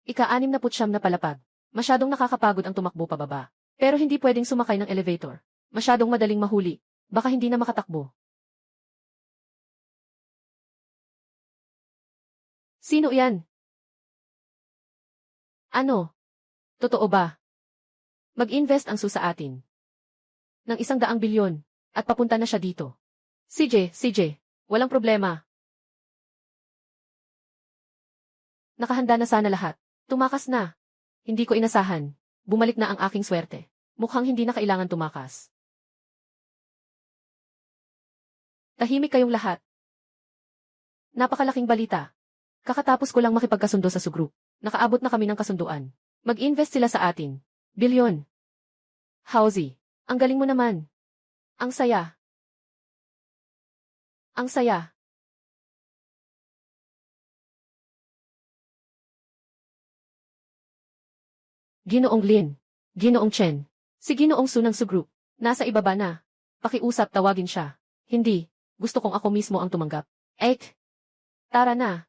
Ika-69 na palapag. Masyadong nakakapagod ang tumakbo pababa. Pero hindi pwedeng sumakay ng elevator. Masyadong madaling mahuli. Baka hindi na makatakbo. Sino yan? Ano? Totoo ba? Mag-invest ang Su sa atin ng 100 bilyon at papunta na siya dito. CJ, walang problema. Nakahanda na sana lahat. Tumakas na. Hindi ko inasahan. Bumalik na ang aking swerte. Mukhang hindi na kailangan tumakas. Tahimik kayong lahat. Napakalaking balita. Kakatapos ko lang makipagkasundo sa Su Group. Nakaabot na kami ng kasunduan. Mag-invest sila sa atin. Bilyon. Howzy. Ang galing mo naman. Ang saya. Ang saya. Ginoong Lin. Ginoong Chen. Si Ginoong Su ng Su Group. Nasa ibaba na. Pakiusap tawagin siya. Hindi. Gusto kong ako mismo ang tumanggap. Tara na.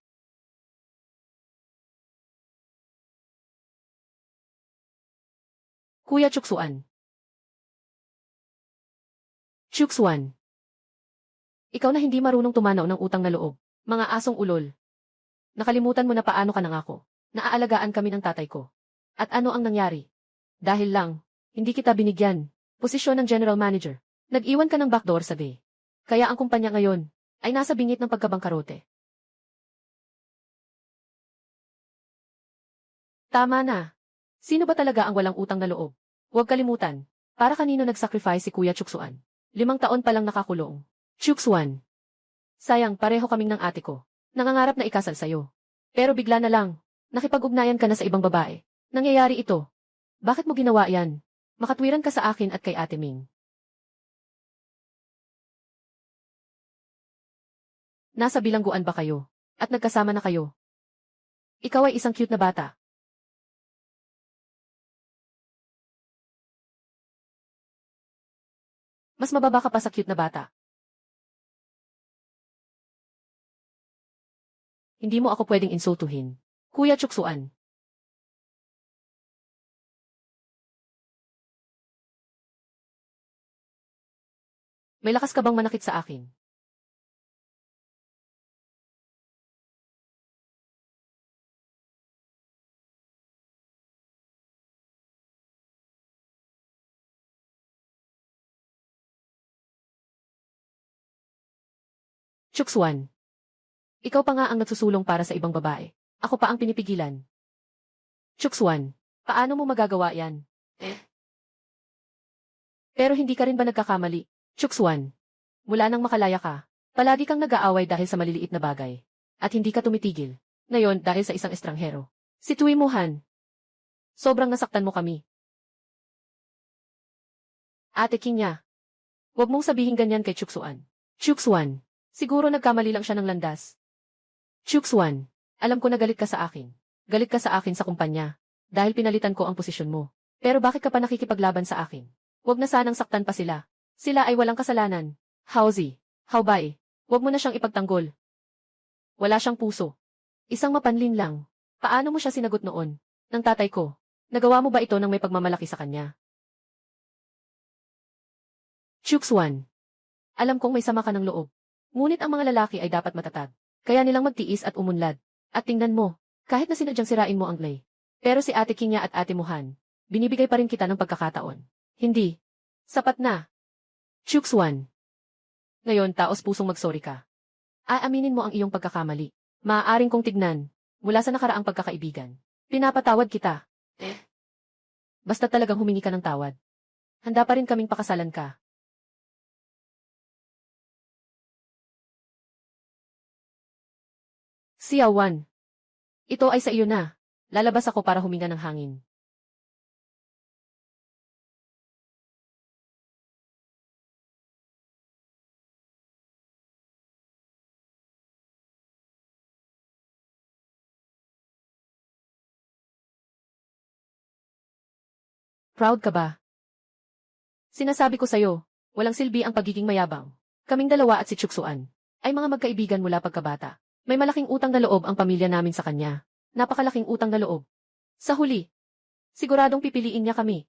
Kuya Chuksuan. Chuksuan. Ikaw na hindi marunong tumanaw ng utang na loob. Mga asong ulol. Nakalimutan mo na paano ka nangako. Naaalagaan kami ng tatay ko. At ano ang nangyari? Dahil lang, hindi kita binigyan. Posisyon ng general manager. Nag-iwan ka ng backdoor sa bay. Kaya ang kumpanya ngayon ay nasa bingit ng pagkabangkarote. Tama na. Sino ba talaga ang walang utang na loob? Huwag kalimutan. Para kanino nag-sacrifice si Kuya Chuksuan? 5 taon pa lang nakakulong. Chuksuan. Sayang, pareho kaming ng ate ko. Nangangarap na ikasal sa'yo. Pero bigla na lang, nakipag-ugnayan ka na sa ibang babae. Nangyayari ito. Bakit mo ginawa yan? Makatwiran ka sa akin at kay Ate Ming. Nasa bilangguan ba kayo? At nagkasama na kayo? Ikaw ay isang cute na bata. Mas mababa ka pa sa cute na bata. Hindi mo ako pwedeng insultuhin. Kuya Chuksuan. May lakas ka bang manakit sa akin? Chuksuan. Ikaw pa nga ang nagsusulong para sa ibang babae. Ako pa ang pinipigilan. Chuksuan. Paano mo magagawa yan? Pero hindi ka rin ba nagkakamali? Chuksuan. Mula nang makalaya ka, palagi kang nag-aaway dahil sa maliliit na bagay. At hindi ka tumitigil. Ngayon dahil sa isang estranghero. Si Tui Muhan. Sobrang nasaktan mo kami. Ate Kinya. Huwag mong sabihin ganyan kay Chuksuan. Chuksuan. Siguro nagkamali lang siya ng landas. Chuksuan. Alam ko na galit ka sa akin. Galit ka sa akin sa kumpanya. Dahil pinalitan ko ang posisyon mo. Pero bakit ka pa nakikipaglaban sa akin? Huwag na sanang saktan pa sila. Sila ay walang kasalanan. Howzy. Howbay. Huwag mo na siyang ipagtanggol. Wala siyang puso. Isang mapanlin lang. Paano mo siya sinagot noon? Ng tatay ko. Nagawa mo ba ito nang may pagmamalaki sa kanya? Chuksuan. Alam kong may sama ka ng loob. Ngunit ang mga lalaki ay dapat matatag. Kaya nilang magtiis at umunlad. At tingnan mo, kahit na sinadyang sirain mo ang Glay. Pero si Ate Kinya at Ate Muhan, binibigay pa rin kita ng pagkakataon. Hindi. Sapat na. Chuksuan. Ngayon taos pusong magsorry ka. Aaminin mo ang iyong pagkakamali. Maaaring kong tignan, mula sa nakaraang pagkakaibigan. Pinapatawad kita. Basta talagang humingi ka ng tawad. Handa pa rin kaming pakasalan ka. Siawan. Ito ay sa iyo na. Lalabas ako para huminga ng hangin. Proud ka ba? Sinasabi ko sa'yo, walang silbi ang pagiging mayabang. Kaming dalawa at si Chuksuan ay mga magkaibigan mula pagkabata. May malaking utang na loob ang pamilya namin sa kanya. Napakalaking utang na loob. Sa huli, siguradong pipiliin niya kami.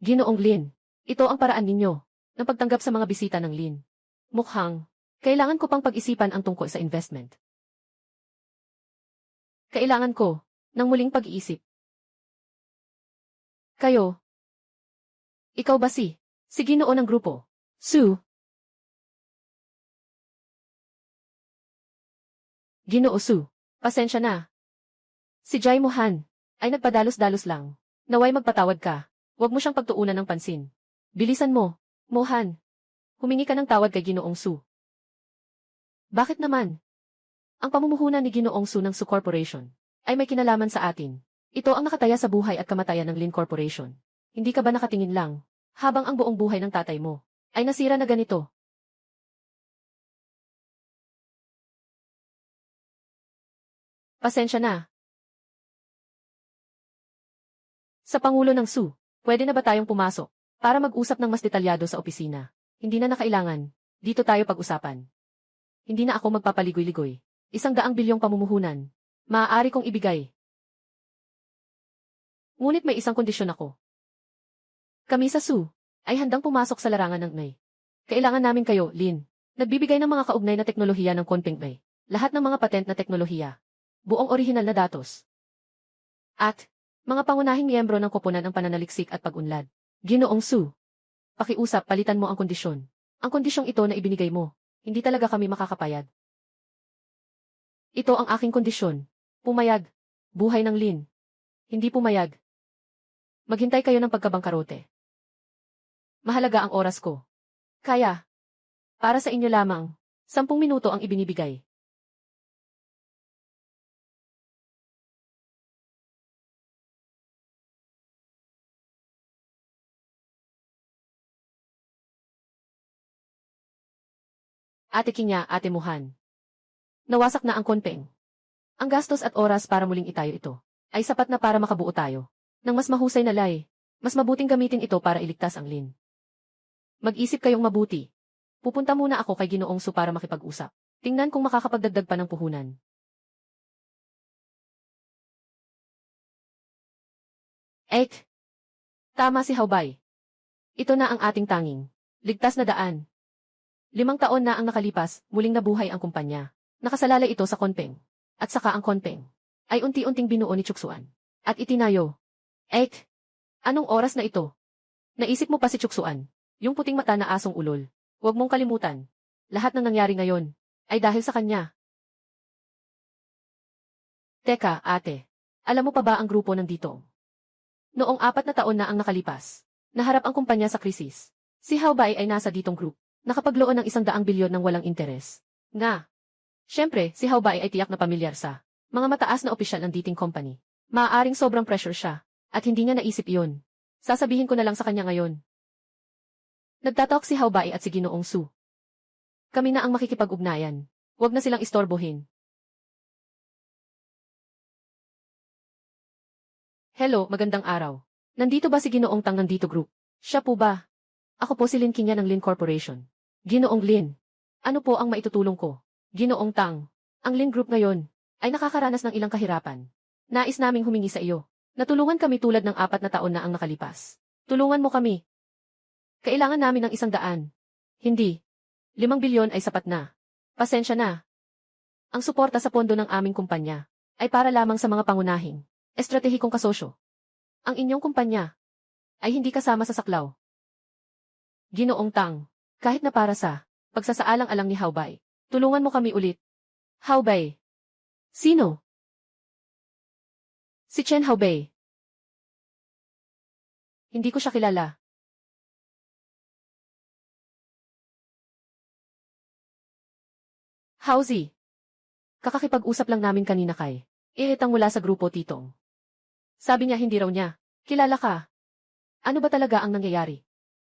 Ginoong Lin, ito ang paraan ninyo ng pagtanggap sa mga bisita ng Lin. Mukhang, kailangan ko pang pag-isipan ang tungkol sa investment. Kailangan ko ng muling pag-iisip. Kayo. Ikaw ba si Ginoo ng grupo? Su. Ginoo Su, pasensya na. Si Jai Mohan ay nagpadalos-dalos lang. Naway magpatawad ka. Huwag mo siyang pagtuunan ng pansin. Bilisan mo, Mohan. Humingi ka ng tawad kay Ginoong Su. Bakit naman? Ang pamumuhunan ni Ginoong Su ng Su Corporation ay may kinalaman sa atin. Ito ang nakataya sa buhay at kamatayan ng Lin Corporation. Hindi ka ba nakatingin lang, habang ang buong buhay ng tatay mo ay nasira na ganito? Pasensya na. Sa Pangulo ng Su, pwede na ba tayong pumasok para mag-usap ng mas detalyado sa opisina? Hindi na nakailangan. Dito tayo pag-usapan. Hindi na ako magpapaligoy-ligoy. 100 bilyong pamumuhunan. Maaari kong ibigay. Ngunit may isang kondisyon ako. Kami sa Su ay handang pumasok sa larangan ng May. Kailangan namin kayo, Lin. Nagbibigay ng mga kaugnay na teknolohiya ng Kunpeng May. Lahat ng mga patent na teknolohiya. Buong orihinal na datos. At, mga pangunahing miyembro ng koponan ang pananaliksik at pag-unlad. Ginoong Su. Pakiusap, palitan mo ang kondisyon. Ang kondisyong ito na ibinigay mo, hindi talaga kami makakapayag. Ito ang aking kondisyon. Pumayag. Buhay ng Lin. Hindi pumayag. Maghintay kayo ng pagkabangkarote. Mahalaga ang oras ko. Kaya. Para sa inyo lamang, 10 minuto ang ibinibigay. Ate Kinya, Ate Muhan. Nawasak na ang Kunpeng. Ang gastos at oras para muling itayo ito ay sapat na para makabuo tayo ng mas mahusay na lay. Mas mabuting gamitin ito para iligtas ang Lin. Mag-isip kayong mabuti. Pupunta muna ako kay Ginoong Su para makipag-usap. Tingnan kung makakapagdagdag pa ng puhunan. Ek! Tama si Haubay. Ito na ang ating tanging ligtas na daan. 5 taon na ang nakalipas, muling nabuhay ang kumpanya. Nakasalalay ito sa Kunpeng. At saka ang Kunpeng ay unti-unting binuo ni Chuksuan. At itinayo. Ek! Anong oras na ito? Naisip mo pa si Chuksuan? Yung puting mata na asong ulol. Huwag mong kalimutan. Lahat ng nangyari ngayon ay dahil sa kanya. Teka, ate. Alam mo pa ba ang grupo nandito? Noong 4 na taon na ang nakalipas, naharap ang kumpanya sa krisis. Si Haubay ay nasa ditong group. Nakapagloon ng 100 bilyon ng walang interes. Nga. Siyempre, si Haubay ay tiyak na pamilyar sa mga mataas na opisyal ng dating company. Maaaring sobrang pressure siya. At hindi niya naisip iyon. Sasabihin ko na lang sa kanya ngayon. Nagtatalk si Haubay at si Ginoong Su. Kami na ang makikipag-ugnayan. Huwag na silang istorbohin. Hello, magandang araw. Nandito ba si Ginoong Tang ng Dito Group? Siya po ba? Ako po si Lin Kinya ng Lin Corporation. Ginoong Lin. Ano po ang maitutulong ko? Ginoong Tang. Ang Lin Group ngayon ay nakakaranas ng ilang kahirapan. Nais naming humingi sa iyo. Natulungan kami tulad ng 4 na taon na ang nakalipas. Tulungan mo kami. Kailangan namin ng 100. Hindi. 5 bilyon ay sapat na. Pasensya na. Ang suporta sa pondo ng aming kumpanya ay para lamang sa mga pangunahing estratehikong kasosyo. Ang inyong kumpanya ay hindi kasama sa saklaw. Ginoong Tang, kahit na para sa pagsasaalang-alang ni Haubay, tulungan mo kami ulit. Haubay. Sino? Si Chen Haubay. Hindi ko siya kilala. Howzy? Kakakipag-usap lang namin kanina kay Ihetang mula sa grupo Titong. Sabi niya hindi raw niya. Kilala ka. Ano ba talaga ang nangyayari?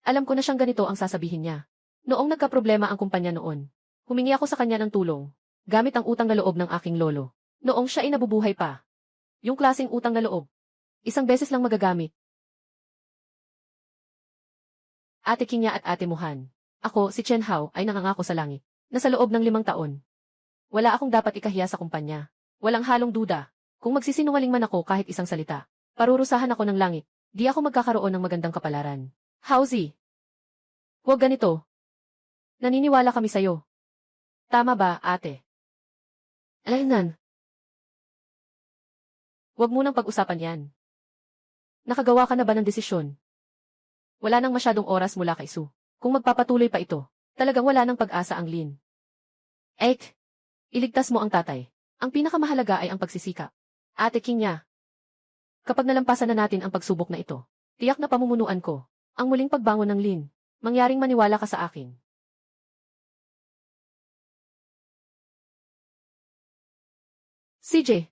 Alam ko na siyang ganito ang sasabihin niya. Noong nagkaproblema ang kumpanya noon, humingi ako sa kanya ng tulong, gamit ang utang na loob ng aking lolo. Noong siya ay nabubuhay pa. Yung klaseng utang na loob. Isang beses lang magagamit. Ate Kingya at Ate Muhan. Ako, si Chen Hao, ay nangangako sa langit na sa loob ng 5 taon. Wala akong dapat ikahiya sa kumpanya. Walang halong duda. Kung magsisinungaling man ako kahit isang salita, parurusahan ako ng langit. Di ako magkakaroon ng magandang kapalaran. Hauzi. Huwag ganito. Naniniwala kami sa'yo. Tama ba, ate? Alaynan. Huwag munang pag-usapan yan. Nakagawa ka na ba ng desisyon? Wala nang masyadong oras mula kay Su. Kung magpapatuloy pa ito, talagang wala nang pag-asa ang Lin. Iligtas mo ang tatay. Ang pinakamahalaga ay ang pagsisikap. Ate Kingya. Kapag nalampasan na natin ang pagsubok na ito, tiyak na pamumunuan ko ang muling pagbangon ng Lin. Mangyaring maniwala ka sa akin. CJ.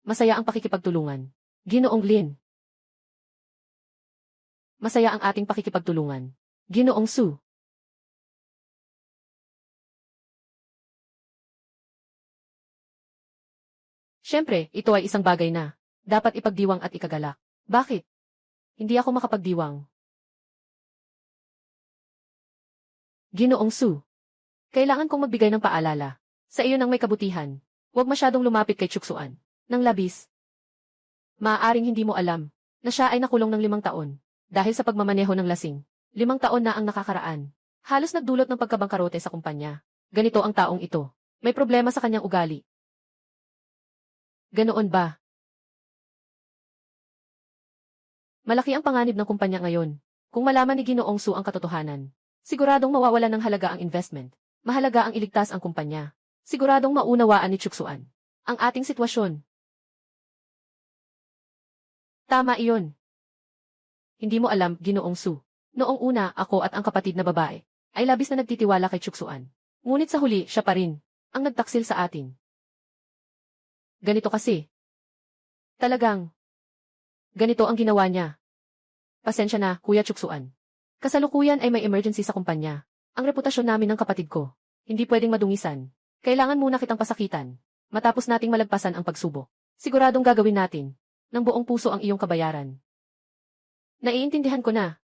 Masaya ang pakikipagtulungan. Ginoong Lin. Masaya ang ating pakikipagtulungan. Ginoong Su. Siyempre, ito ay isang bagay na dapat ipagdiwang at ikagalak. Bakit? Hindi ako makapagdiwang. Ginoong Su. Kailangan kong magbigay ng paalala sa iyo ng may kabutihan. Huwag masyadong lumapit kay Chuksuan ng labis. Maaaring hindi mo alam na siya ay nakulong ng 5 taon dahil sa pagmamaneho ng lasing. 5 taon na ang nakakaraan. Halos nagdulot ng pagkabangkarote sa kumpanya. Ganito ang taong ito. May problema sa kanyang ugali. Ganoon ba? Malaki ang panganib ng kumpanya ngayon. Kung malaman ni Ginoong Su ang katotohanan, siguradong mawawalan ng halaga ang investment. Mahalaga ang iligtas ang kumpanya. Siguradong maunawaan ni Chuksuan ang ating sitwasyon. Tama iyon. Hindi mo alam, Ginoong Su. Noong una, ako at ang kapatid na babae ay labis na nagtitiwala kay Chuksuan. Ngunit sa huli, siya pa rin ang nagtaksil sa atin. Ganito kasi. Talagang. Ganito ang ginawa niya. Pasensya na, Kuya Chuksuan. Kasalukuyan ay may emergency sa kumpanya. Ang reputasyon namin ng kapatid ko. Hindi pwedeng madungisan. Kailangan muna kitang pasakitan. Matapos nating malagpasan ang pagsubok. Siguradong gagawin natin ng buong puso ang iyong kabayaran. Naiintindihan ko na.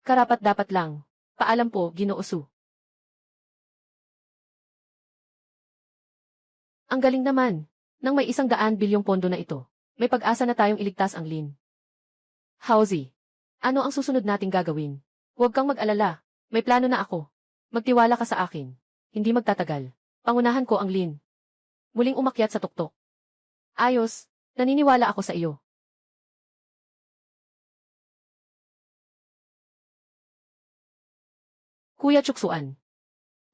Karapat dapat lang. Paalam po, Ginoo Su. Ang galing naman. Nang may 100 bilyong pondo na ito, may pag-asa na tayong iligtas ang Lin. Hauzi, ano ang susunod nating gagawin? Huwag kang mag-alala. May plano na ako. Magtiwala ka sa akin. Hindi magtatagal. Pangunahan ko ang Lin. Muling umakyat sa tuktok. Ayos, naniniwala ako sa iyo. Kuya Chuksuan.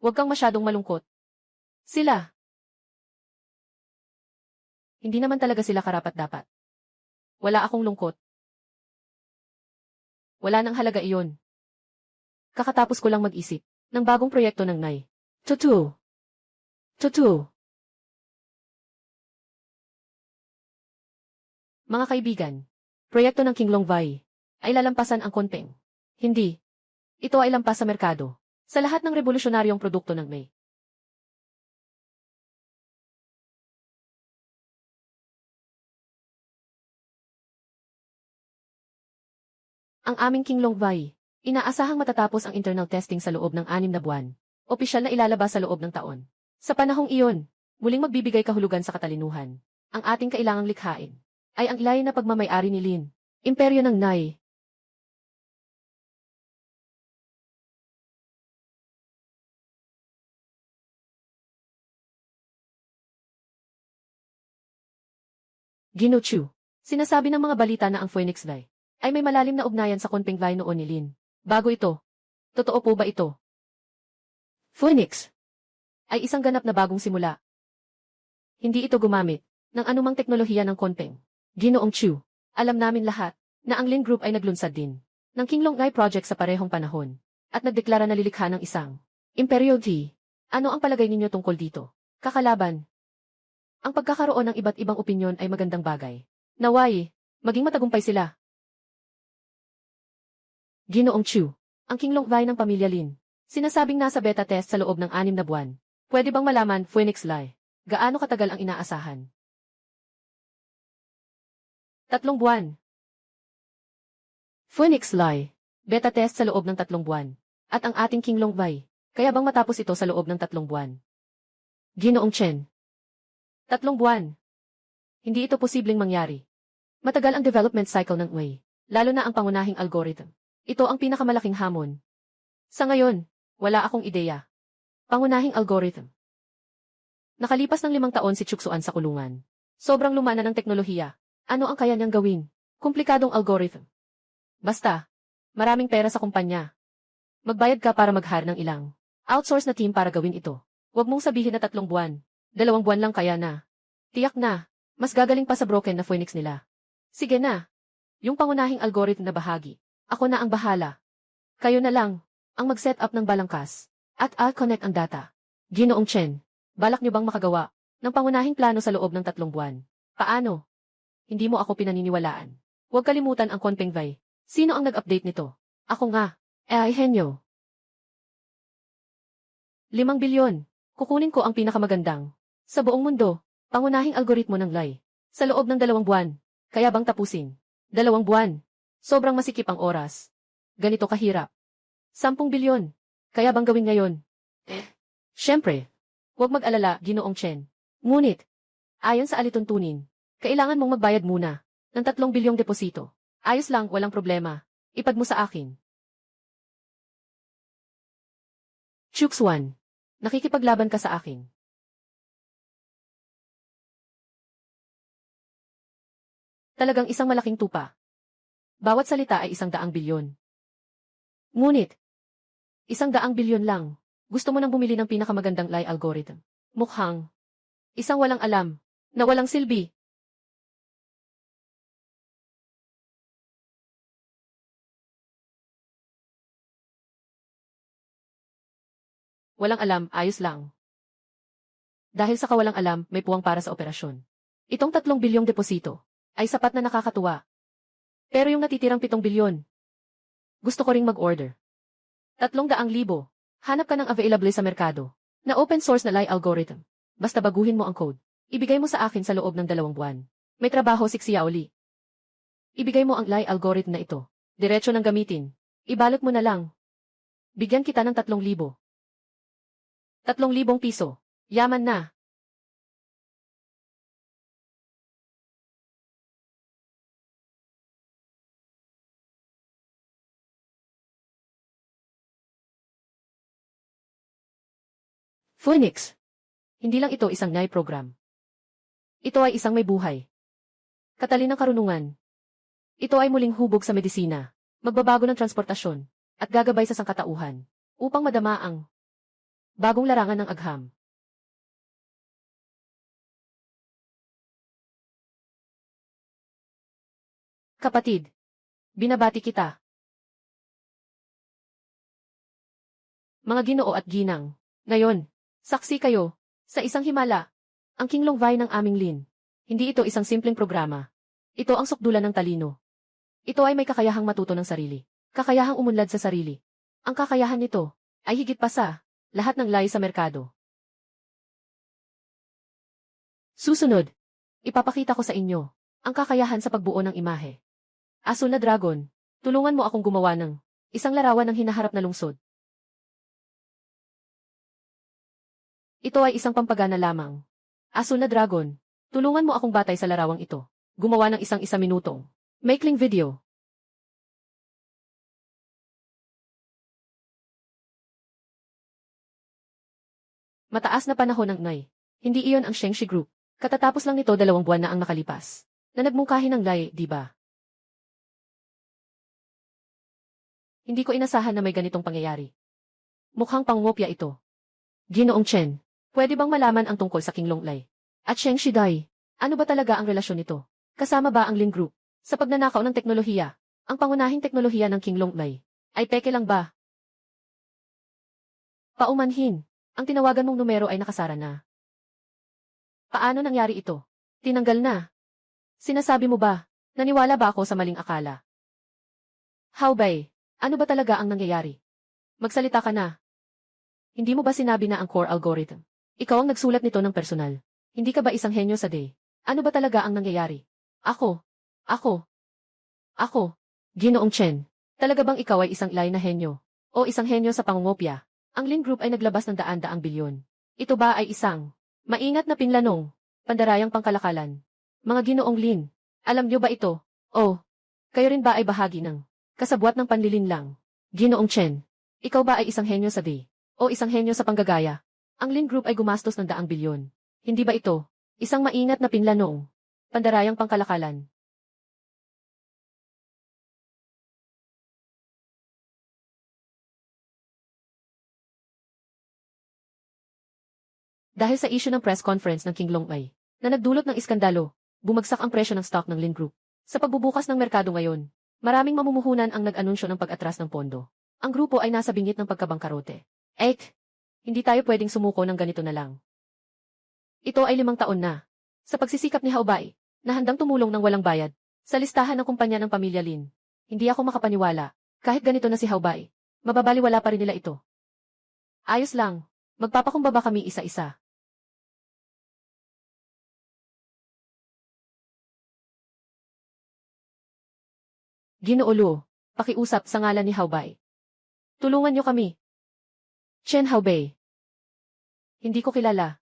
Huwag kang masyadong malungkot. Sila. Hindi naman talaga sila karapat-dapat. Wala akong lungkot. Wala nang halaga iyon. Kakatapos ko lang mag-isip ng bagong proyekto ng Nay. Totoo. Mga kaibigan, proyekto ng Kinglong Vai ay lalampasan ang Kunpeng. Hindi. Ito ay lampas sa merkado. Sa lahat ng revolusyonaryong produkto ng May. Ang aming Kinglong Vai, inaasahang matatapos ang internal testing sa loob ng 6 na buwan. Opisyal na ilalabas sa loob ng taon. Sa panahong iyon, muling magbibigay kahulugan sa katalinuhan. Ang ating kailangang likhain ay ang ilayin na pagmamay-ari ni Lin, imperyo ng Nai. Gino Chu, sinasabi ng mga balita na ang Phoenix Vai ay may malalim na ugnayan sa Kunpeng Vai noon ni Lin. Bago ito. Totoo po ba ito? Phoenix ay isang ganap na bagong simula. Hindi ito gumamit ng anumang teknolohiya ng Kunpeng. Ginoong Chu, alam namin lahat na ang Lin Group ay naglunsad din ng Kinglong Nai Project sa parehong panahon. at nagdeklara na lilikha ng isang Imperyo T. Ano ang palagay ninyo tungkol dito? Kakalaban. Ang pagkakaroon ng iba't ibang opinyon ay magandang bagay. Naway, maging matagumpay sila. Ginoong Chu, ang King Long Vai ng pamilya Lin. Sinasabing nasa beta test sa loob ng 6 na buwan. Pwede bang malaman, Phoenix Lai, gaano katagal ang inaasahan? 3 buwan. Phoenix Lai, beta test sa loob ng 3 buwan. At ang ating King Long Vai, kaya bang matapos ito sa loob ng 3 buwan? Ginoong Chen. 3 buwan. Hindi ito posibleng mangyari. Matagal ang development cycle ng Wei, lalo na ang pangunahing algorithm. Ito ang pinakamalaking hamon. Sa ngayon, wala akong ideya. Pangunahing algorithm. Nakalipas ng 5 taon si Chuksuan sa kulungan. Sobrang luma na ng teknolohiya. Ano ang kaya niyang gawin? Komplikadong algorithm. Basta, maraming pera sa kumpanya. Magbayad ka para mag-hire ng ilang outsource na team para gawin ito. Huwag mong sabihin na 3 buwan. 2 buwan lang kaya na. Tiyak na, mas gagaling pa sa broken na Phoenix nila. Sige na. Yung pangunahing algorithm na bahagi. Ako na ang bahala. Kayo na lang, ang mag-set up ng balangkas. At I'll connect ang data. Ginoong Chen, balak niyo bang makagawa ng pangunahing plano sa loob ng 3 buwan? Paano? Hindi mo ako pinaniniwalaan. Huwag kalimutan ang Konpeng Vai. Sino ang nag-update nito? Ako nga. Ay henyo. 5 bilyon. Kukunin ko ang pinakamagandang. Sa buong mundo, pangunahing algoritmo ng Lai. Sa loob ng 2 buwan. Kaya bang tapusin? 2 buwan. Sobrang masikip ang oras. Ganito kahirap. 10 bilyon. Kaya bang gawin ngayon? Siyempre. Huwag mag-alala, Ginoong Chen. Ngunit, ayon sa alituntunin, kailangan mong magbayad muna ng 3 bilyong deposito. Ayos lang, walang problema. Ipad mo sa akin. Chuksuan, nakikipaglaban ka sa akin. Talagang isang malaking tupa. Bawat salita ay 100 bilyon. Ngunit, 100 bilyon lang. Gusto mo nang bumili ng pinakamagandang Lai algorithm. Mukhang isang walang alam, na walang silbi. Walang alam, ayos lang. Dahil sa kawalang alam, may puwang para sa operasyon. Itong 3 bilyong deposito ay sapat na nakakatuwa. Pero yung natitirang 7 bilyon, gusto ko ring mag-order. 300,000. Hanap ka ng available sa merkado na open source na Lai algorithm. Basta baguhin mo ang code. Ibigay mo sa akin sa loob ng 2 buwan. May trabaho si Xiaoli. Ibigay mo ang Lai algorithm na ito. Diretso ng gamitin. Ibalot mo na lang. Bigyan kita ng 3,000. 3,000 piso. Yaman na. Phoenix. Hindi lang ito isang NAI program. Ito ay isang may buhay. Katalinang karunungan. Ito ay muling hubog sa medisina, magbabago ng transportasyon, at gagabay sa sangkatauhan, upang madama ang bagong larangan ng agham. Kapatid, binabati kita. Mga ginoo at ginang, ngayon, saksi kayo, sa isang himala, ang King Long Vai ng aming Lin. Hindi ito isang simpleng programa. Ito ang sukdulan ng talino. Ito ay may kakayahang matuto ng sarili. Kakayahang umunlad sa sarili. Ang kakayahan nito ay higit pa sa lahat ng Lai sa merkado. Susunod, ipapakita ko sa inyo ang kakayahan sa pagbuo ng imahe. Asul na Dragon, tulungan mo akong gumawa ng isang larawan ng hinaharap na lungsod. Ito ay isang pampagana lamang. Asul na Dragon, tulungan mo akong batay sa larawang ito. Gumawa ng isang 1 minutong maikling video. Mataas na panahon ng Nai. Hindi iyon ang Shengshi Group. Katatapos lang nito 2 buwan na ang nakalipas. Na nagmungkahi ng Lai, di ba? Hindi ko inasahan na may ganitong pangyayari. Mukhang pangngopya ito. Ginoong Chen, pwede bang malaman ang tungkol sa King Long Lai? At Shengshi Dai, ano ba talaga ang relasyon nito? Kasama ba ang Lin Group? Sa pagnanakaw ng teknolohiya, ang pangunahing teknolohiya ng King Long Lai ay peke lang ba? Paumanhin. Ang tinawagan mong numero ay nakasara na. Paano nangyari ito? Tinanggal na. Sinasabi mo ba? Naniwala ba ako sa maling akala? Haobay, ano ba talaga ang nangyayari? Magsalita ka na. Hindi mo ba sinabi na ang core algorithm? Ikaw ang nagsulat nito ng personal. Hindi ka ba isang henyo sa day? Ano ba talaga ang nangyayari? Ako. Ginoong Chen. Talaga bang ikaw ay isang ilay na henyo? O isang henyo sa pangungopia? Ang Lin Group ay naglabas ng daan-daang bilyon. Ito ba ay isang maingat na pinlanong, pandarayang pangkalakalan? Mga Ginoong Lin, alam niyo ba ito? O, kayo rin ba ay bahagi ng kasabwat ng panlilinlang? Ginoong Chen, ikaw ba ay isang henyo sa day? O isang henyo sa panggagaya? Ang Lin Group ay gumastos ng daang bilyon. Hindi ba ito isang maingat na pinlanong, pandarayang pangkalakalan? Dahil sa issue ng press conference ng King Long Ai, na nagdulot ng iskandalo, bumagsak ang presyo ng stock ng Lin Group. Sa pagbubukas ng merkado ngayon, maraming mamumuhunan ang nag-anunsyo ng pag-atras ng pondo. Ang grupo ay nasa bingit ng pagkabangkarote. Hindi tayo pwedeng sumuko ng ganito na lang. Ito ay 5 taon na. Sa pagsisikap ni Haobay, na handang tumulong ng walang bayad, sa listahan ng kumpanya ng pamilya Lin. Hindi ako makapaniwala. Kahit ganito na si Haobay, mababaliwala pa rin nila ito. Ayos lang. Magpapakumbaba kami isa-isa. Ginoolo, pakiusap sa ngalan ni Haobay. Tulungan niyo kami. Chen Haobay. Hindi ko kilala.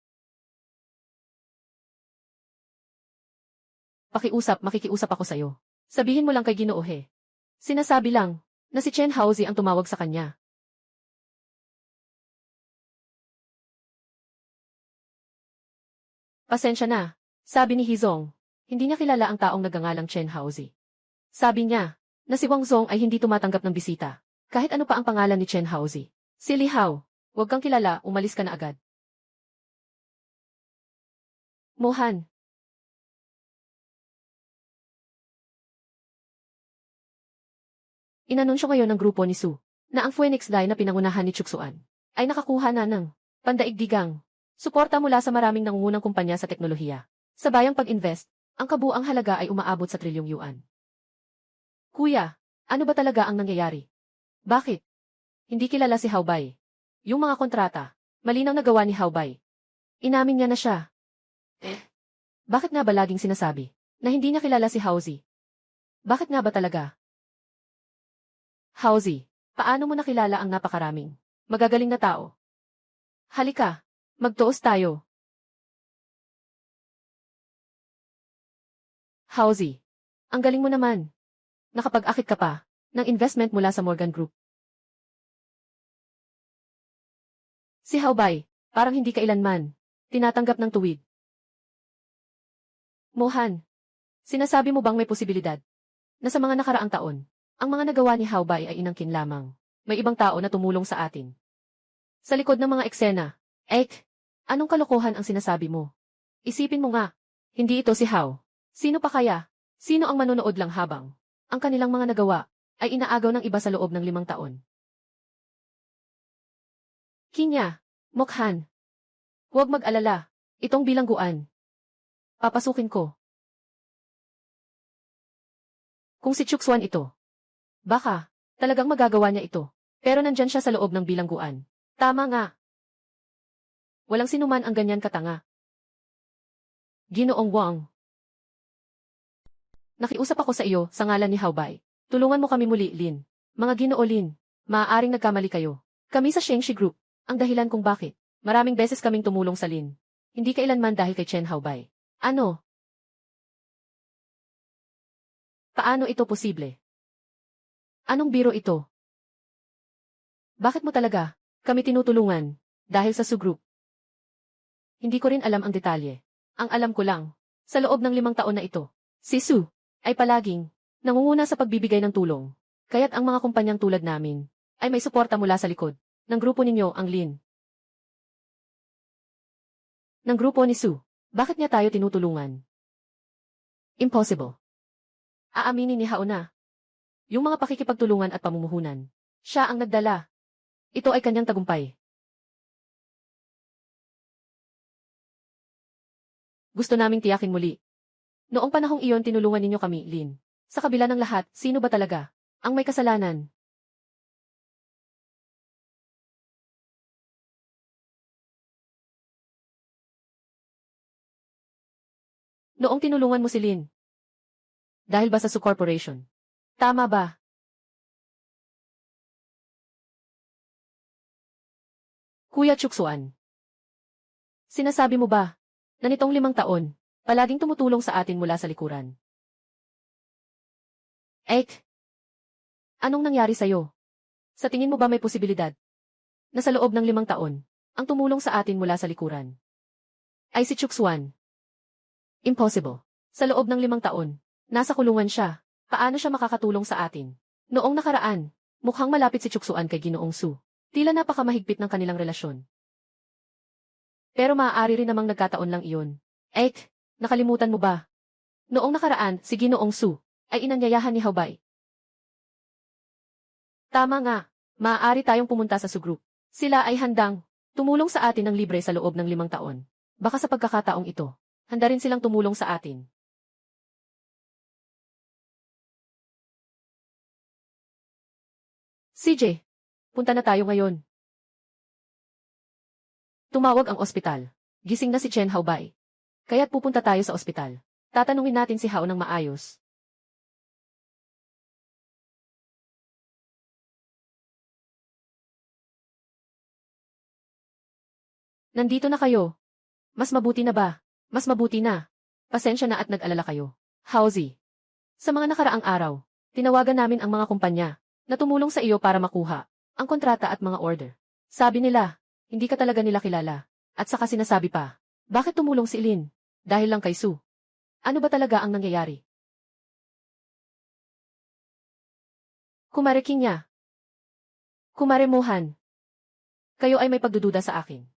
Pakiusap, makikiusap ako sa'yo. Sabihin mo lang kay Ginoo He. Sinasabi lang, na si Chen Haozi ang tumawag sa kanya. Pasensya na, sabi ni Hizong. Hindi niya kilala ang taong nagngangalang Chen Haozi. Sabi niya, na si Wang Zong ay hindi tumatanggap ng bisita. Kahit ano pa ang pangalan ni Chen Haozi. Si Li Hao, huwag kang kilala, umalis ka na agad. Mohan. Inanunsyo ngayon ng grupo ni Su, na ang Phoenix Dye na pinangunahan ni Chuksuan, ay nakakuha na ng pandaigdigang suporta mula sa maraming nangungunang kumpanya sa teknolohiya. Sa bayang pag-invest, ang kabuang halaga ay umaabot sa trilyong yuan. Kuya, ano ba talaga ang nangyayari? Bakit? Hindi kilala si Haobay. Yung mga kontrata, malinaw na gawa ni Haobay. Inamin niya na siya. Bakit nga ba laging sinasabi na hindi niya kilala si Haozi? Bakit nga ba talaga? Haozi, paano mo nakilala ang napakaraming magagaling na tao? Halika, magtuos tayo. Haozi, ang galing mo naman. Nakapag-akit ka pa ng investment mula sa Morgan Group. Si Haobay, parang hindi kailanman tinatanggap ng tuwid. Mohan, sinasabi mo bang may posibilidad na sa mga nakaraang taon, ang mga nagawa ni Haobay ay inangkin lamang? May ibang tao na tumulong sa atin. Sa likod ng mga eksena, anong kalokohan ang sinasabi mo? Isipin mo nga, hindi ito si Hao. Sino pa kaya? Sino ang manonood lang habang ang kanilang mga nagawa ay inaagaw ng iba sa loob ng 5 taon? Kinya, Mokhan. Huwag mag-alala, itong bilangguan. Papasukin ko. Kung si Chuksuan ito, baka, talagang magagawa niya ito. Pero nandyan siya sa loob ng bilangguan. Tama nga. Walang sinuman ang ganyan katanga. Ginoong Wang. Nakiusap ako sa iyo sa ngalan ni Haobay. Tulungan mo kami muli, Lin. Mga Ginoo Lin, maaaring nagkamali kayo. Kami sa Shengshi Group, ang dahilan kung bakit maraming beses kaming tumulong sa Lin. Hindi kailanman dahil kay Chen Haobay. Ano? Paano ito posible? Anong biro ito? Bakit mo talaga kami tinutulungan dahil sa Su Group? Hindi ko rin alam ang detalye. Ang alam ko lang, sa loob ng 5 taon na ito, si Su ay palaging nangunguna sa pagbibigay ng tulong. Kaya't ang mga kumpanyang tulad namin ay may suporta mula sa likod ng grupo ninyo, ang Lin. Ng grupo ni Su. Bakit niya tayo tinutulungan? Impossible. Aaminin ni Hao na yung mga pakikipagtulungan at pamumuhunan, siya ang nagdala. Ito ay kanyang tagumpay. Gusto naming tiyakin muli. Noong panahong iyon tinulungan ninyo kami, Lin. Sa kabila ng lahat, sino ba talaga ang may kasalanan? Noong tinulungan mo si Lin. Dahil ba sa Su Corporation? Tama ba? Kuya Chuksuan. Sinasabi mo ba na nitong 5 taon, palaging tumutulong sa atin mula sa likuran? Ek, anong nangyari sa'yo? Sa tingin mo ba may posibilidad na sa loob ng 5 taon, ang tumulong sa atin mula sa likuran ay si Chuksuan? Impossible. Sa loob ng 5 taon, nasa kulungan siya. Paano siya makakatulong sa atin? Noong nakaraan, mukhang malapit si Chuksuan kay Ginoong Su. Tila napakamahigpit ng kanilang relasyon. Pero maaari rin namang nagkataon lang iyon. Ek, nakalimutan mo ba? Noong nakaraan, si Ginoong Su ay inanyayahan ni Haobay. Tama nga, maaari tayong pumunta sa Su Group. Sila ay handang tumulong sa atin ng libre sa loob ng 5 taon. Baka sa pagkakataong ito, handa rin silang tumulong sa atin. CJ, punta na tayo ngayon. Tumawag ang ospital. Gising na si Chen Haobay. Kaya't pupunta tayo sa ospital. Tatanungin natin si Hao ng maayos. Nandito na kayo. Mas mabuti na ba? Mas mabuti na. Pasensya na at nag-alala kayo. Haozi. Sa mga nakaraang araw, tinawagan namin ang mga kumpanya na tumulong sa iyo para makuha ang kontrata at mga order. Sabi nila, hindi ka talaga nila kilala. At saka sinasabi pa, bakit tumulong si Lin? Dahil lang kay Su. Ano ba talaga ang nangyayari? Kumare Kinya. Kumare Mohan. Kayo ay may pagdududa sa akin.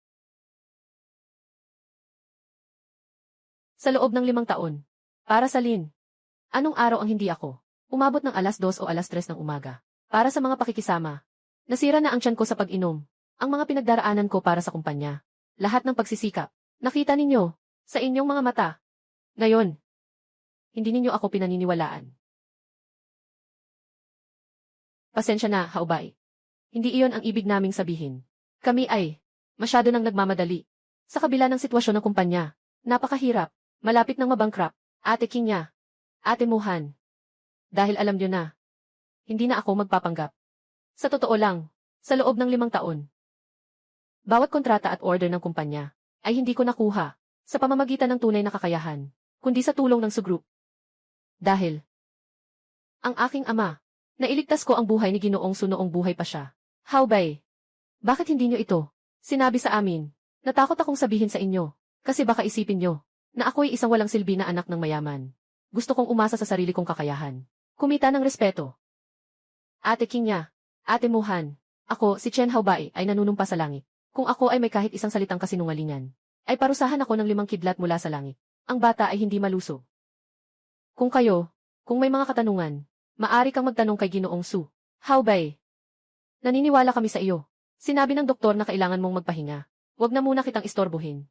Sa loob ng 5 taon. Para sa Lin. Anong araw ang hindi ako? Umabot ng alas 2 o alas 3 ng umaga. Para sa mga pakikisama. Nasira na ang tiyan ko sa pag-inom. Ang mga pinagdaraanan ko para sa kumpanya. Lahat ng pagsisikap. Nakita ninyo. Sa inyong mga mata. Ngayon. Hindi ninyo ako pinaniniwalaan. Pasensya na, Haobay. Hindi iyon ang ibig naming sabihin. Kami ay masyado nang nagmamadali. Sa kabila ng sitwasyon ng kumpanya. Napakahirap. Malapit nang mabankrupt. Ate Kinya. Ate Mohan. Dahil alam nyo na. Hindi na ako magpapanggap. Sa totoo lang, sa loob ng 5 taon. Bawat kontrata at order ng kumpanya ay hindi ko nakuha sa pamamagitan ng tunay na kakayahan, kundi sa tulong ng Su Group. Dahil ang aking ama, nailigtas ko ang buhay ni Ginoong Su noong buhay pa siya. Haobay, bakit hindi nyo ito sinabi sa amin? Natakot akong sabihin sa inyo, kasi baka isipin nyo na ako'y isang walang silbi na anak ng mayaman. Gusto kong umasa sa sarili kong kakayahan. Kumita ng respeto. Ate Kinya, Ate Mohan, ako, si Chen Haobay, ay nanunumpa sa langit. Kung ako ay may kahit isang salitang kasinungalingan, ay parusahan ako ng 5 kidlat mula sa langit. Ang bata ay hindi malusog. Kung may mga katanungan, maari kang magtanong kay Ginoong Su. Haobay, naniniwala kami sa iyo. Sinabi ng doktor na kailangan mong magpahinga. Huwag na muna kitang istorbohin.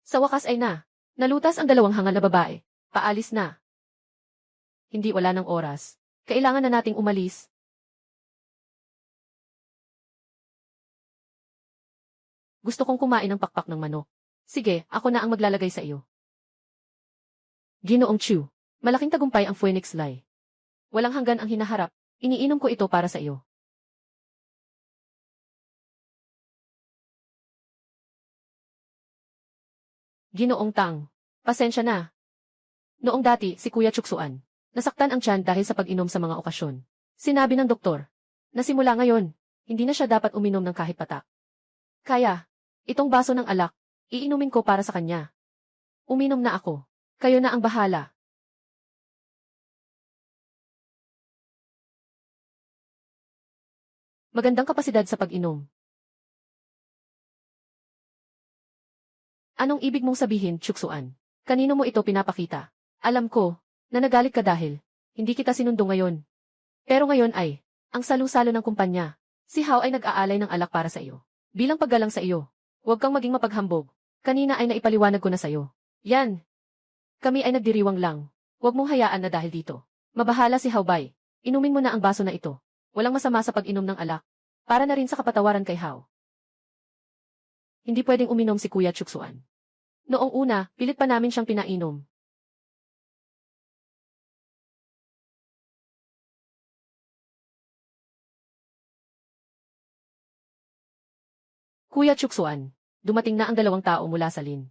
Sa wakas ay nalutas ang 2 hangal na babae. Paalis na. Hindi, wala ng oras. Kailangan na nating umalis. Gusto kong kumain ng pakpak ng manok. Sige, ako na ang maglalagay sa iyo. Ginoong Chu, malaking tagumpay ang Phoenix Lie. Walang hanggan ang hinaharap. Iniinom ko ito para sa iyo. Ginoong Tang, pasensya na. Noong dati, si Kuya Chuksuan, nasaktan ang tiyan dahil sa pag-inom sa mga okasyon. Sinabi ng doktor, na simula ngayon, hindi na siya dapat uminom ng kahit patak. Kaya, itong baso ng alak, iinumin ko para sa kanya. Uminom na ako. Kayo na ang bahala. Magandang kapasidad sa pag-inom. Anong ibig mong sabihin, Chuksuan? Kanino mo ito pinapakita? Alam ko, na nagalit ka dahil hindi kita sinundo ngayon. Pero ngayon ay, ang salu-salo ng kumpanya, Si Hao ay nag-aalay ng alak para sa iyo. Bilang paggalang sa iyo. Huwag kang maging mapaghambog. Kanina ay naipaliwanag ko na sa iyo. Yan. Kami ay nagdiriwang lang. Huwag mong hayaan na dahil dito. Mabahala si Hao Bai. Inumin mo na ang baso na ito. Walang masama sa pag-inom ng alak. Para na rin sa kapatawaran kay Hao. Hindi pwedeng uminom si Kuya Chuksuan. Noong una, pilit pa namin siyang pinainom. Kuya Chuksuan, dumating na ang 2 tao mula sa Lin.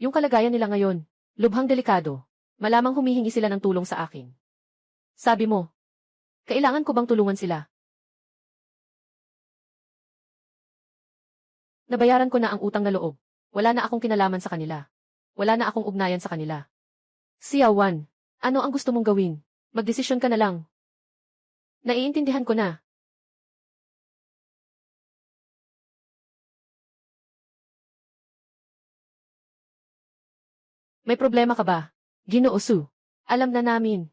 Yung kalagayan nila ngayon, lubhang delikado. Malamang humihingi sila ng tulong sa akin. Sabi mo, kailangan ko bang tulungan sila? Nabayaran ko na ang utang na loob. Wala na akong kinalaman sa kanila. Wala na akong ugnayan sa kanila. Xiaowan, ano ang gusto mong gawin? Magdesisyon ka na lang. Naiintindihan ko na. May problema ka ba? Ginoo Su. Alam na namin.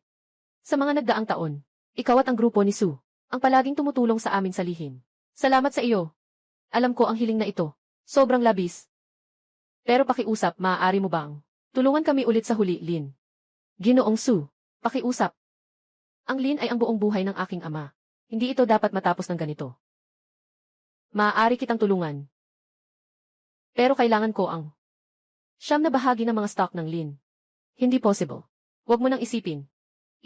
Sa mga nagdaang taon, ikaw at ang grupo ni Su, ang palaging tumutulong sa amin sa lihim. Salamat sa iyo. Alam ko ang hiling na ito. Sobrang labis. Pero pakiusap, maaari mo bang tulungan kami ulit sa huli, Lin? Ginoong Su, pakiusap. Ang Lin ay ang buong buhay ng aking ama. Hindi ito dapat matapos ng ganito. Maaari kitang tulungan. Pero kailangan ko ang siyam na bahagi ng mga stock ng Lin. Hindi possible. Huwag mo nang isipin.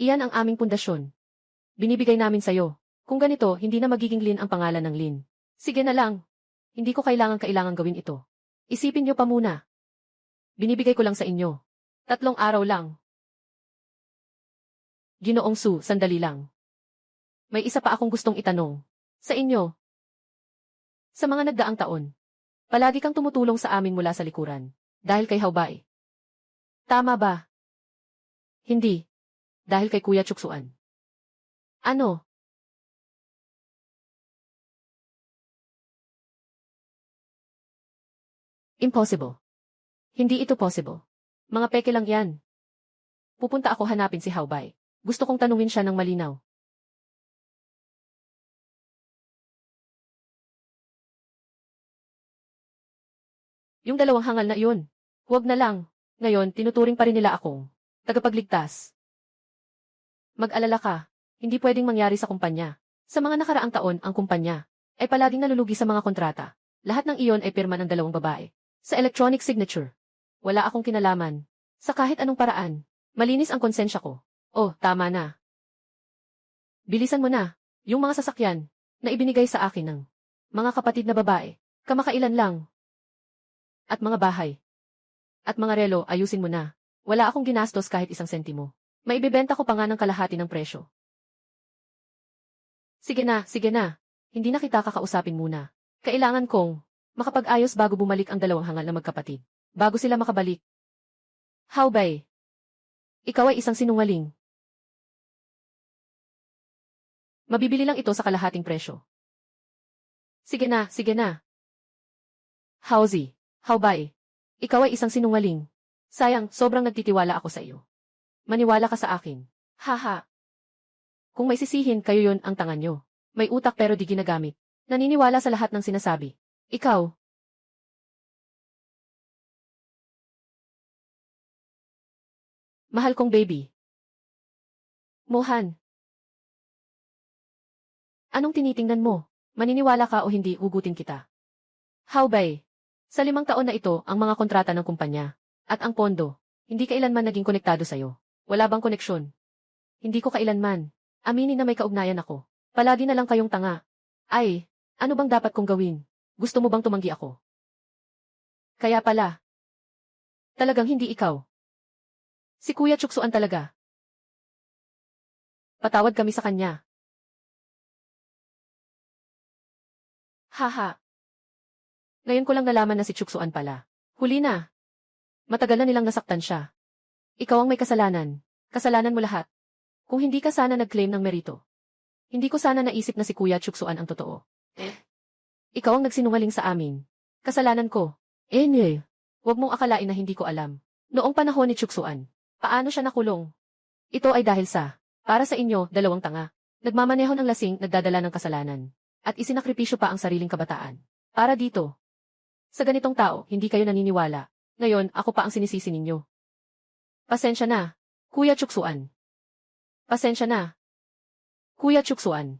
Iyan ang aming pundasyon. Binibigay namin sa'yo. Kung ganito, hindi na magiging Lin ang pangalan ng Lin. Sige na lang. Hindi ko kailangan gawin ito. Isipin niyo pa muna. Binibigay ko lang sa inyo. 3 araw lang. Ginoong Su, sandali lang. May isa pa akong gustong itanong. Sa inyo. Sa mga nagdaang taon, palagi kang tumutulong sa amin mula sa likuran. Dahil kay Hao Bai. Tama ba? Hindi. Dahil kay Kuya Chuksuan. Ano? Impossible. Hindi ito possible. Mga peke lang yan. Pupunta ako hanapin si Hao Bai. Gusto kong tanungin siya ng malinaw. Yung 2 hangal na iyon. Huwag na lang. Ngayon, tinuturing pa rin nila akong tagapagligtas. Mag-alala ka. Hindi pwedeng mangyari sa kumpanya. Sa mga nakaraang taon, ang kumpanya ay palaging nalulugi sa mga kontrata. Lahat ng iyon ay pirma ng 2 babae. Sa electronic signature. Wala akong kinalaman. Sa kahit anong paraan. Malinis ang konsensya ko. Oh, tama na. Bilisan mo na. Yung mga sasakyan na ibinigay sa akin ng mga kapatid na babae. Kamakailan lang. At mga bahay. At mga relo, ayusin mo na. Wala akong ginastos kahit 1 sentimo. Maibebenta ko pa nga ng kalahati ng presyo. Sige na, sige na. Hindi na kita kakausapin muna. Kailangan kong makapag-ayos bago bumalik ang 2 hangal na magkapatid. Bago sila makabalik. Hao Bai. Ikaw ay isang sinungaling. Mabibili lang ito sa kalahating presyo. Sige na, sige na. Hao Zi. Hao Bai. Ikaw ay isang sinungaling. Sayang, sobrang nagtitiwala ako sa iyo. Maniwala ka sa akin. Haha. Kung may sisihin, kayo yon ang tanga nyo. May utak pero di ginagamit. Naniniwala sa lahat ng sinasabi. Ikaw. Mahal kong baby. Mohan. Anong tinitingnan mo? Maniniwala ka o hindi, hugutin kita. Hao Bai. Sa 5 taon na ito, ang mga kontrata ng kumpanya at ang pondo, hindi kailanman naging konektado sa'yo. Wala bang koneksyon? Hindi ko kailanman. Aminin na may kaugnayan ako. Palagi na lang kayong tanga. Ay, ano bang dapat kong gawin? Gusto mo bang tumanggi ako? Kaya pala. Talagang hindi ikaw. Si Kuya Chuksuan talaga. Patawad kami sa kanya. Haha. Ngayon ko lang nalaman na si Chuksuan pala. Huli na. Matagal na nilang nasaktan siya. Ikaw ang may kasalanan. Kasalanan mo lahat. Kung hindi ka sana nag-claim ng merito. Hindi ko sana naisip na si Kuya Chuksuan ang totoo. Ikaw ang nagsinungaling sa amin. Kasalanan ko. Huwag mong akalain na hindi ko alam. Noong panahon ni Chuksuan, paano siya nakulong? Ito ay dahil sa, para sa inyo, 2 tanga. Nagmamaneho ng lasing, nagdadala ng kasalanan. At isinakripisyo pa ang sariling kabataan. Para dito. Sa ganitong tao, hindi kayo naniniwala. Ngayon, ako pa ang sinisisi ninyo. Pasensya na, Kuya Chuksuan. Pasensya na. Kuya Chuksuan.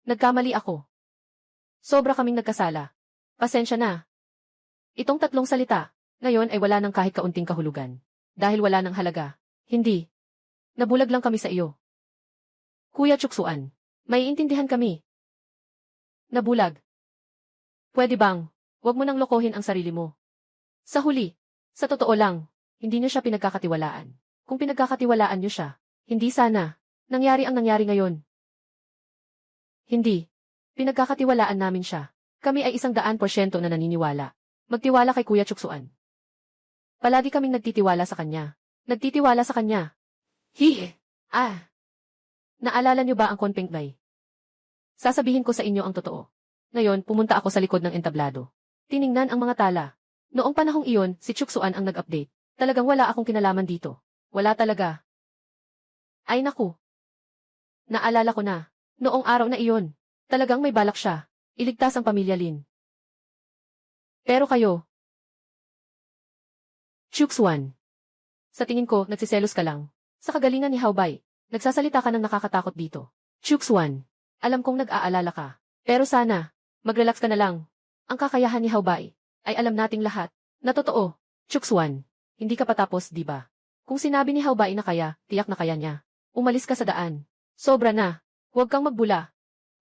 Nagkamali ako. Sobra kaming nagkasala. Pasensya na. Itong tatlong salita, ngayon ay wala ng kahit kaunting kahulugan. Dahil wala ng halaga. Hindi. Nabulag lang kami sa iyo. Kuya Chuksuan, maiintindihan kami. Nabulag. Pwede bang, wag mo nang lokohin ang sarili mo. Sa huli, sa totoo lang, hindi niyo siya pinagkakatiwalaan. Kung pinagkakatiwalaan niyo siya, hindi sana nangyari ang nangyari ngayon. Hindi. Pinagkakatiwalaan namin siya. Kami ay 100% na naniniwala. Magtiwala kay Kuya Chuksuan. Palagi kaming nagtitiwala sa kanya. Nagtitiwala sa kanya. Naalala niyo ba ang konpengmay? Sasabihin ko sa inyo ang totoo. Ngayon, pumunta ako sa likod ng entablado. Tiningnan ang mga tala. Noong panahong iyon, si Chuksuan ang nag-update. Talagang wala akong kinalaman dito. Wala talaga. Ay naku. Naalala ko na. Noong araw na iyon, talagang may balak siya. Iligtas ang pamilya Lin. Pero kayo. Chuksuan. Sa tingin ko, nagsiselos ka lang. Sa kagalingan ni Haobay, nagsasalita ka ng nakakatakot dito. Chuksuan. Alam kong nag-aalala ka. Pero sana, mag-relax ka na lang. Ang kakayahan ni Haobay ay alam nating lahat na totoo. Chuksuan. Hindi ka patapos, di ba? Kung sinabi ni Haobay na kaya, tiyak na kaya niya. Umalis ka sa daan. Sobra na. Huwag kang magbula.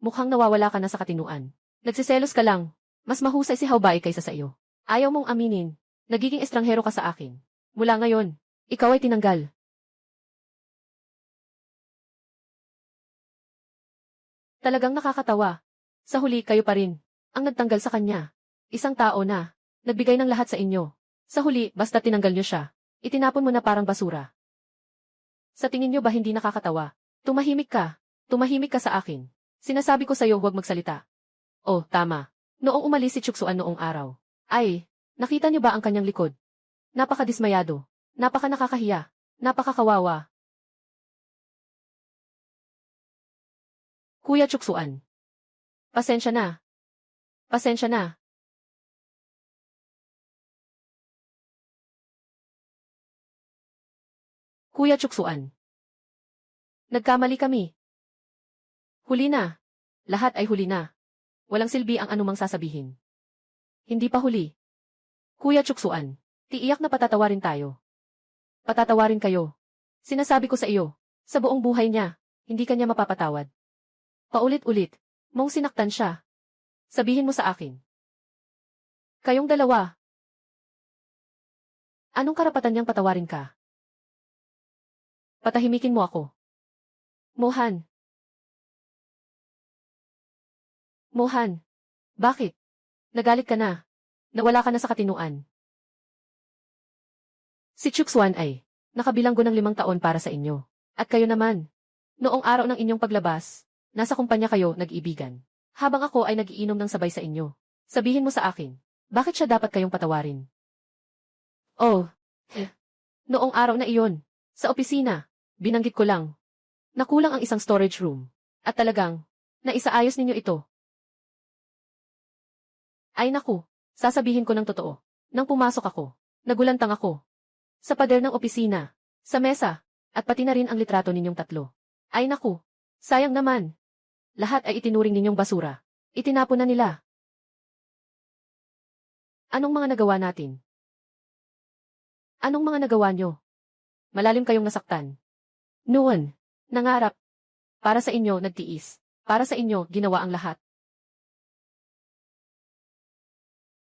Mukhang nawawala ka na sa katinuan. Nagsiselos ka lang. Mas mahusay si Haobay kaysa sa iyo. Ayaw mong aminin. Nagiging estranghero ka sa akin. Mula ngayon, ikaw ay tinanggal. Talagang nakakatawa. Sa huli kayo pa rin ang nagtanggal sa kanya. Isang tao na nagbigay ng lahat sa inyo. Sa huli, basta tinanggal niyo siya, itinapon mo na parang basura. Sa tingin niyo ba hindi nakakatawa? Tumahimik ka. Tumahimik ka sa akin. Sinasabi ko sa iyo huwag magsalita. Oh, tama. Noong umalis si Chuksuan noong araw. Ay, nakita niyo ba ang kanyang likod? Napakadismayado. Napaka-nakakahiya. Napakakawawa. Kuya Chuksuan. Pasensya na. Pasensya na. Kuya Chuksuan. Nagkamali kami. Huli na. Lahat ay huli na. Walang silbi ang anumang sasabihin. Hindi pa huli. Kuya Chuksuan, tiiyak na patatawarin tayo. Patatawarin kayo. Sinasabi ko sa iyo, sa buong buhay niya, hindi kanya mapapatawad. Paulit-ulit, mong sinaktan siya. Sabihin mo sa akin. Kayong dalawa. Anong karapatan niyang patawarin ka? Patahimikin mo ako. Mohan. Mohan. Bakit? Nagalit ka na. Nawala ka na sa katinuan. Si Chuksuan ay nakabilanggo ng 5 taon para sa inyo. At kayo naman. Noong araw ng inyong paglabas, nasa kumpanya kayo nag-iibigan. Habang ako ay nagiinom ng sabay sa inyo. Sabihin mo sa akin, bakit siya dapat kayong patawarin? Oh, noong araw na iyon, sa opisina, binanggit ko lang. Nakulang ang isang storage room. At talagang, naisaayos ninyo ito. Ay naku, sasabihin ko ng totoo. Nang pumasok ako, nagulantang ako. Sa pader ng opisina, sa mesa, at pati na rin ang litrato ninyong tatlo. Ay naku, sayang naman. Lahat ay itinuring ninyong basura. Itinapon na nila. Anong mga nagawa natin? Anong mga nagawa nyo? Malalim kayong nasaktan. Noon, nangarap. Para sa inyo, nagtiis. Para sa inyo, ginawa ang lahat.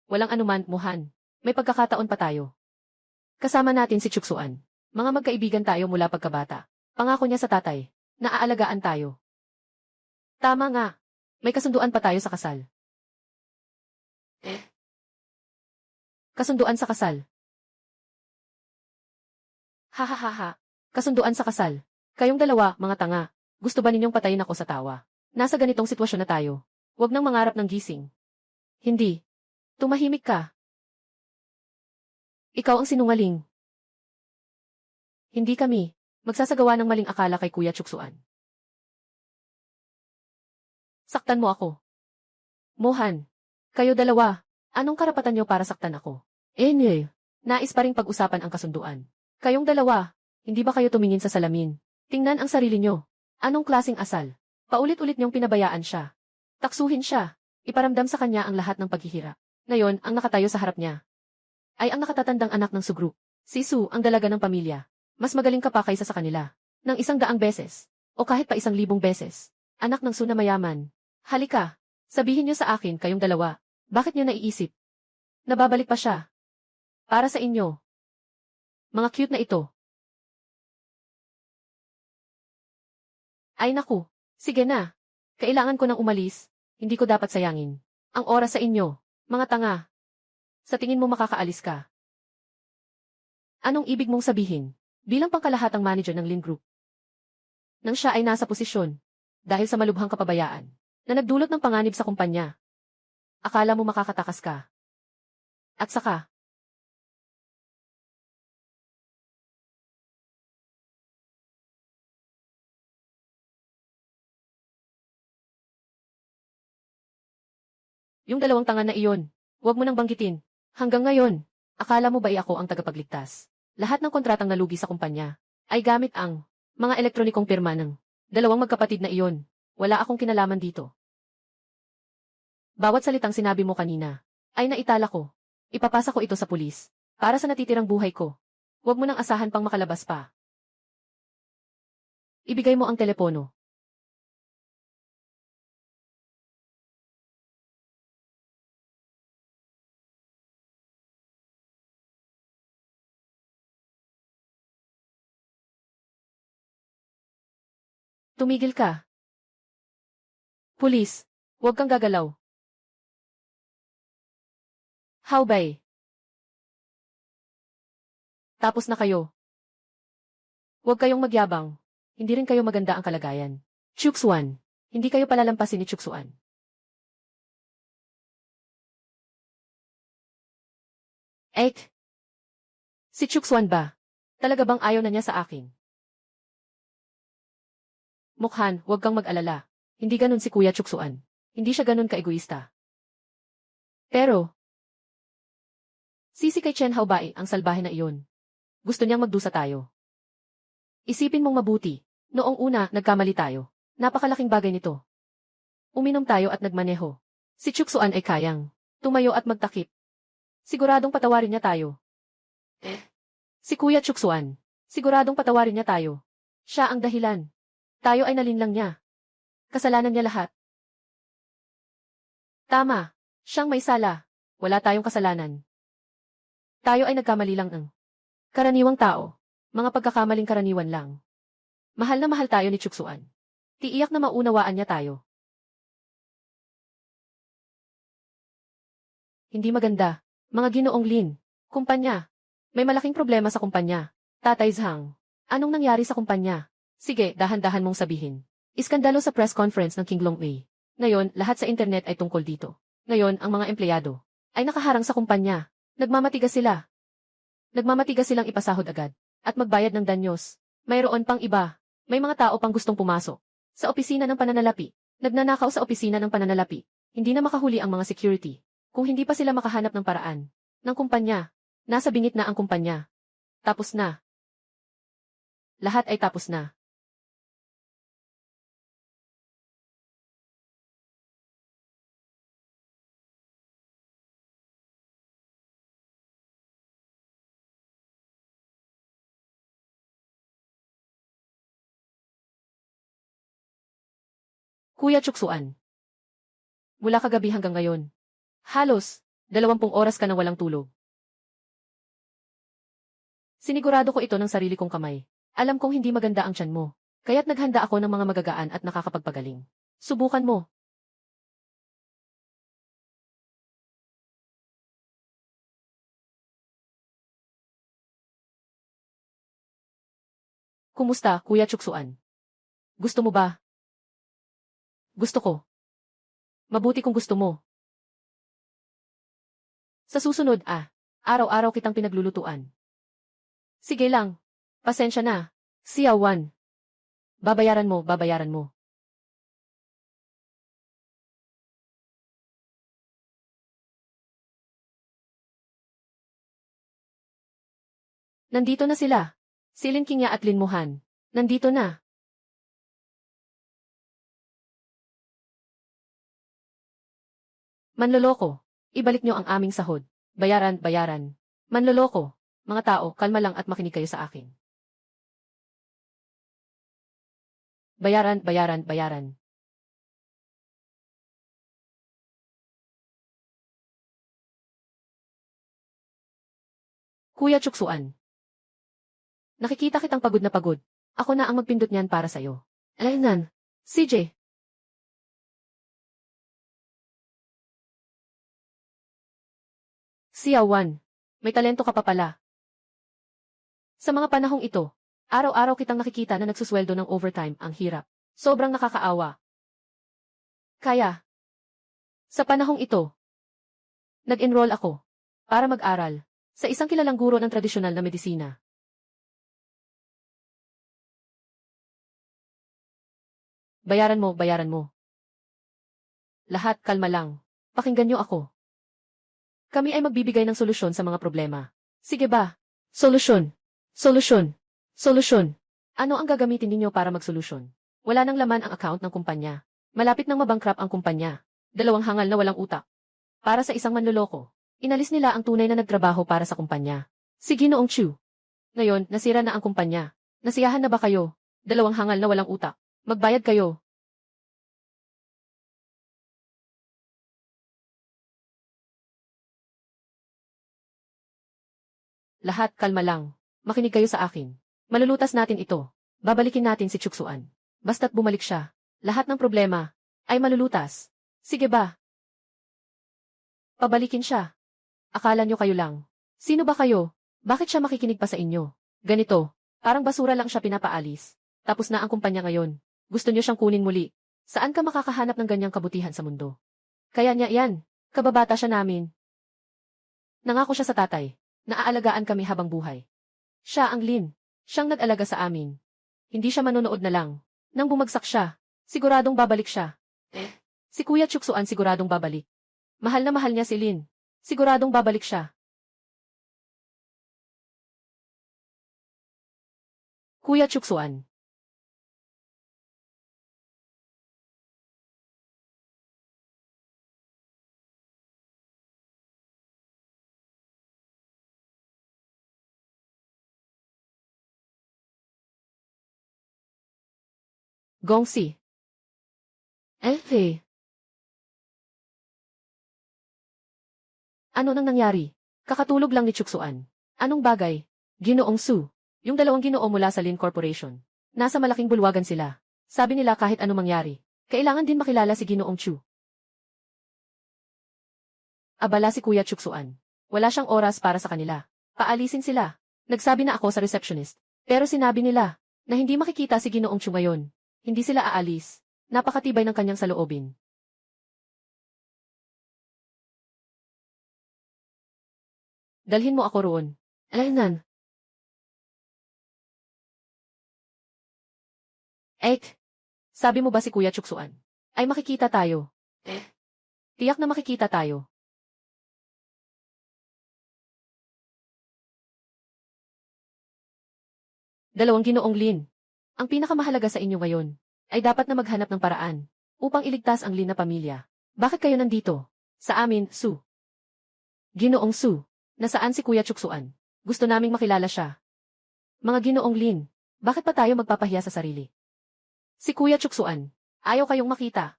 Walang anuman, Mohan. May pagkakataon pa tayo. Kasama natin si Chuksuan. Mga magkaibigan tayo mula pagkabata. Pangako niya sa tatay, na aalagaan tayo. Tama nga. May kasunduan pa tayo sa kasal. Kasunduan sa kasal. Hahaha. Kasunduan sa kasal. Kayong dalawa, mga tanga. Gusto ba ninyong patayin ako sa tawa? Nasa ganitong sitwasyon na tayo. Huwag nang mangarap ng gising. Hindi. Tumahimik ka. Ikaw ang sinungaling. Hindi kami magsasagawa ng maling akala kay Kuya Chuksuan. Saktan mo ako. Mohan, kayo dalawa, anong karapatan niyo para saktan ako? Nais pa ring pag-usapan ang kasunduan. Kayong dalawa, hindi ba kayo tumingin sa salamin? Tingnan ang sarili niyo. Anong klaseng asal? Paulit-ulit niyong pinabayaan siya. Taksuhin siya. Iparamdam sa kanya ang lahat ng paghihirap. Ngayon, ang nakatayo sa harap niya ay ang nakatatandang anak ng Sugru. Si Su, ang dalaga ng pamilya. Mas magaling ka pa kaysa sa kanila. Ng 100 beses. O kahit pa 1,000 beses. Anak ng Su na mayaman. Halika. Sabihin niyo sa akin kayong dalawa. Bakit niyo naiisip? Nababalik pa siya. Para sa inyo. Mga cute na ito. Ay naku. Sige na. Kailangan ko nang umalis. Hindi ko dapat sayangin ang oras sa inyo. Mga tanga. Sa tingin mo makakaalis ka? Anong ibig mong sabihin? Bilang pangkalahatang manager ng Lin Group. Nang siya ay nasa posisyon. Dahil sa malubhang kapabayaan. Na nagdulot ng panganib sa kumpanya. Akala mo makakatakas ka. At saka. Yung dalawang tanga na iyon. Huwag mo nang banggitin. Hanggang ngayon. Akala mo ba ako ang tagapagligtas? Lahat ng kontratang nalugi sa kumpanya ay gamit ang mga elektronikong pirma ng dalawang magkapatid na iyon. Wala akong kinalaman dito. Bawat salitang sinabi mo kanina ay naitala ko. Ipapasa ko ito sa pulis para sa natitirang buhay ko. Huwag mo nang asahan pang makalabas pa. Ibigay mo ang telepono. Tumigil ka. Pulis, huwag kang gagalaw. Howbay? Tapos na kayo. Huwag kayong magyabang. Hindi rin kayo maganda ang kalagayan. Chuksuan, hindi kayo palalampasin ni Chuksuan. Ek? Si Chuksuan ba? Talaga bang ayaw na niya sa akin? Mukhan, huwag kang mag-alala. Hindi ganun si Kuya Chuksuan. Hindi siya ganun ka-egoista. Pero, sisi kay Chen Haobai ang salbahe na iyon. Gusto niyang magdusa tayo. Isipin mong mabuti. Noong una, nagkamali tayo. Napakalaking bagay nito. Uminom tayo at nagmaneho. Si Chuksuan ay kayang tumayo at magtakip. Siguradong patawarin niya tayo. Si Kuya Chuksuan. Siguradong patawarin niya tayo. Siya ang dahilan. Tayo ay nalinlang niya. Kasalanan niya lahat. Tama. Siyang may sala. Wala tayong kasalanan. Tayo ay nagkamali lang ng karaniwang tao. Mga pagkakamaling karaniwan lang. Mahal na mahal tayo ni Chuksuan. Tiiyak na maunawaan niya tayo. Hindi maganda. Mga Ginoong Lin. Kumpanya. May malaking problema sa kumpanya. Tatay Zhang. Anong nangyari sa kumpanya? Sige, dahan-dahan mong sabihin. Iskandalo sa press conference ng King Long Wei. Ngayon, lahat sa internet ay tungkol dito. Ngayon, ang mga empleyado ay nakaharang sa kumpanya. Nagmamatigas sila. Nagmamatigas silang ipasahod agad at magbayad ng danyos. Mayroon pang iba. May mga tao pang gustong pumasok sa opisina ng pananalapi. Nagnanakaw sa opisina ng pananalapi. Hindi na makahuli ang mga security. Kung hindi pa sila makahanap ng paraan ng kumpanya, nasa bingit na ang kumpanya. Tapos na. Lahat ay tapos na. Kuya Chuksuan. Mula kagabi hanggang ngayon. Halos, 20 oras ka nang walang tulog. Sinigurado ko ito ng sarili kong kamay. Alam kong hindi maganda ang tiyan mo. Kaya't naghanda ako ng mga magagaan at nakakapagpagaling. Subukan mo. Kumusta, Kuya Chuksuan? Gusto mo ba? Gusto ko. Mabuti kung gusto mo. Sa susunod, araw-araw kitang pinaglulutuan. Sige lang. Pasensya na. Siawan. Babayaran mo, babayaran mo. Nandito na sila. Si Lin Qingya at Lin Mohan. Nandito na. Manloloko. Ibalik niyo ang aming sahod. Bayaran, bayaran. Manloloko. Mga tao, kalma lang at makinig kayo sa akin. Bayaran, bayaran, bayaran. Kuya Chuksuan. Nakikita kitang pagod na pagod. Ako na ang magpindot niyan para sa'yo. Alaynan. CJ. Xiaowan. May talento ka pa pala. Sa mga panahong ito, araw-araw kitang nakikita na nagsusweldo ng overtime, ang hirap. Sobrang nakakaawa. Kaya, sa panahong ito, nag-enroll ako para mag-aral sa isang kilalang guro ng tradisyonal na medisina. Bayaran mo, bayaran mo. Lahat, kalma lang. Pakinggan niyo ako. Kami ay magbibigay ng solusyon sa mga problema. Sige ba? Solusyon. Solusyon. Solusyon. Ano ang gagamitin ninyo para magsolusyon? Wala nang laman ang account ng kumpanya. Malapit nang mabankrupt ang kumpanya. 2 hangal na walang utak. Para sa isang manloloko. Inalis nila ang tunay na nagtrabaho para sa kumpanya. Si Ginoong Chu. Ngayon, nasira na ang kumpanya. Nasiyahan na ba kayo? 2 hangal na walang utak. Magbayad kayo. Lahat, kalma lang. Makinig kayo sa akin. Malulutas natin ito. Babalikin natin si Chuksuan. Basta't bumalik siya, lahat ng problema ay malulutas. Sige ba? Pabalikin siya. Akala nyo kayo lang. Sino ba kayo? Bakit siya makikinig pa sa inyo? Ganito, parang basura lang siya pinapaalis. Tapos na ang kumpanya ngayon. Gusto nyo siyang kunin muli. Saan ka makakahanap ng ganyang kabutihan sa mundo? Kaya niya yan. Kababata siya namin. Nangako siya sa tatay. Naaalagaan kami habang buhay. Siya ang Lin. Siyang nag-alaga sa amin. Hindi siya manonood na lang. Nang bumagsak siya, siguradong babalik siya. Si Kuya Chuksuan siguradong babalik. Mahal na mahal niya si Lin. Siguradong babalik siya. Kuya Chuksuan. Gongsi. Hey. Ano nang nangyari? Kakatulog lang ni Chuksuan. Anong bagay? Ginoong Su. Yung 2 ginoo mula sa Lin Corporation. Nasa malaking bulwagan sila. Sabi nila kahit ano mangyari, kailangan din makilala si Ginoong Chu. Abala si Kuya Chuksuan. Wala siyang oras para sa kanila. Paalisin sila. Nagsabi na ako sa receptionist. Pero sinabi nila na hindi makikita si Ginoong Chu ngayon. Hindi sila aalis. Napakatibay ng kanyang saloobin. Dalhin mo ako roon. Alaynan. Sabi mo ba si Kuya Chuksuan? Ay makikita tayo. Tiyak na makikita tayo. Dalawang Ginoong Lin. Ang pinakamahalaga sa inyo ngayon ay dapat na maghanap ng paraan upang iligtas ang Lin na pamilya. Bakit kayo nandito? Sa amin, Su. Ginoong Su. Nasaan si Kuya Chuksuan? Gusto naming makilala siya. Mga Ginoong Lin, bakit pa tayo magpapahiya sa sarili? Si Kuya Chuksuan, ayaw kayong makita.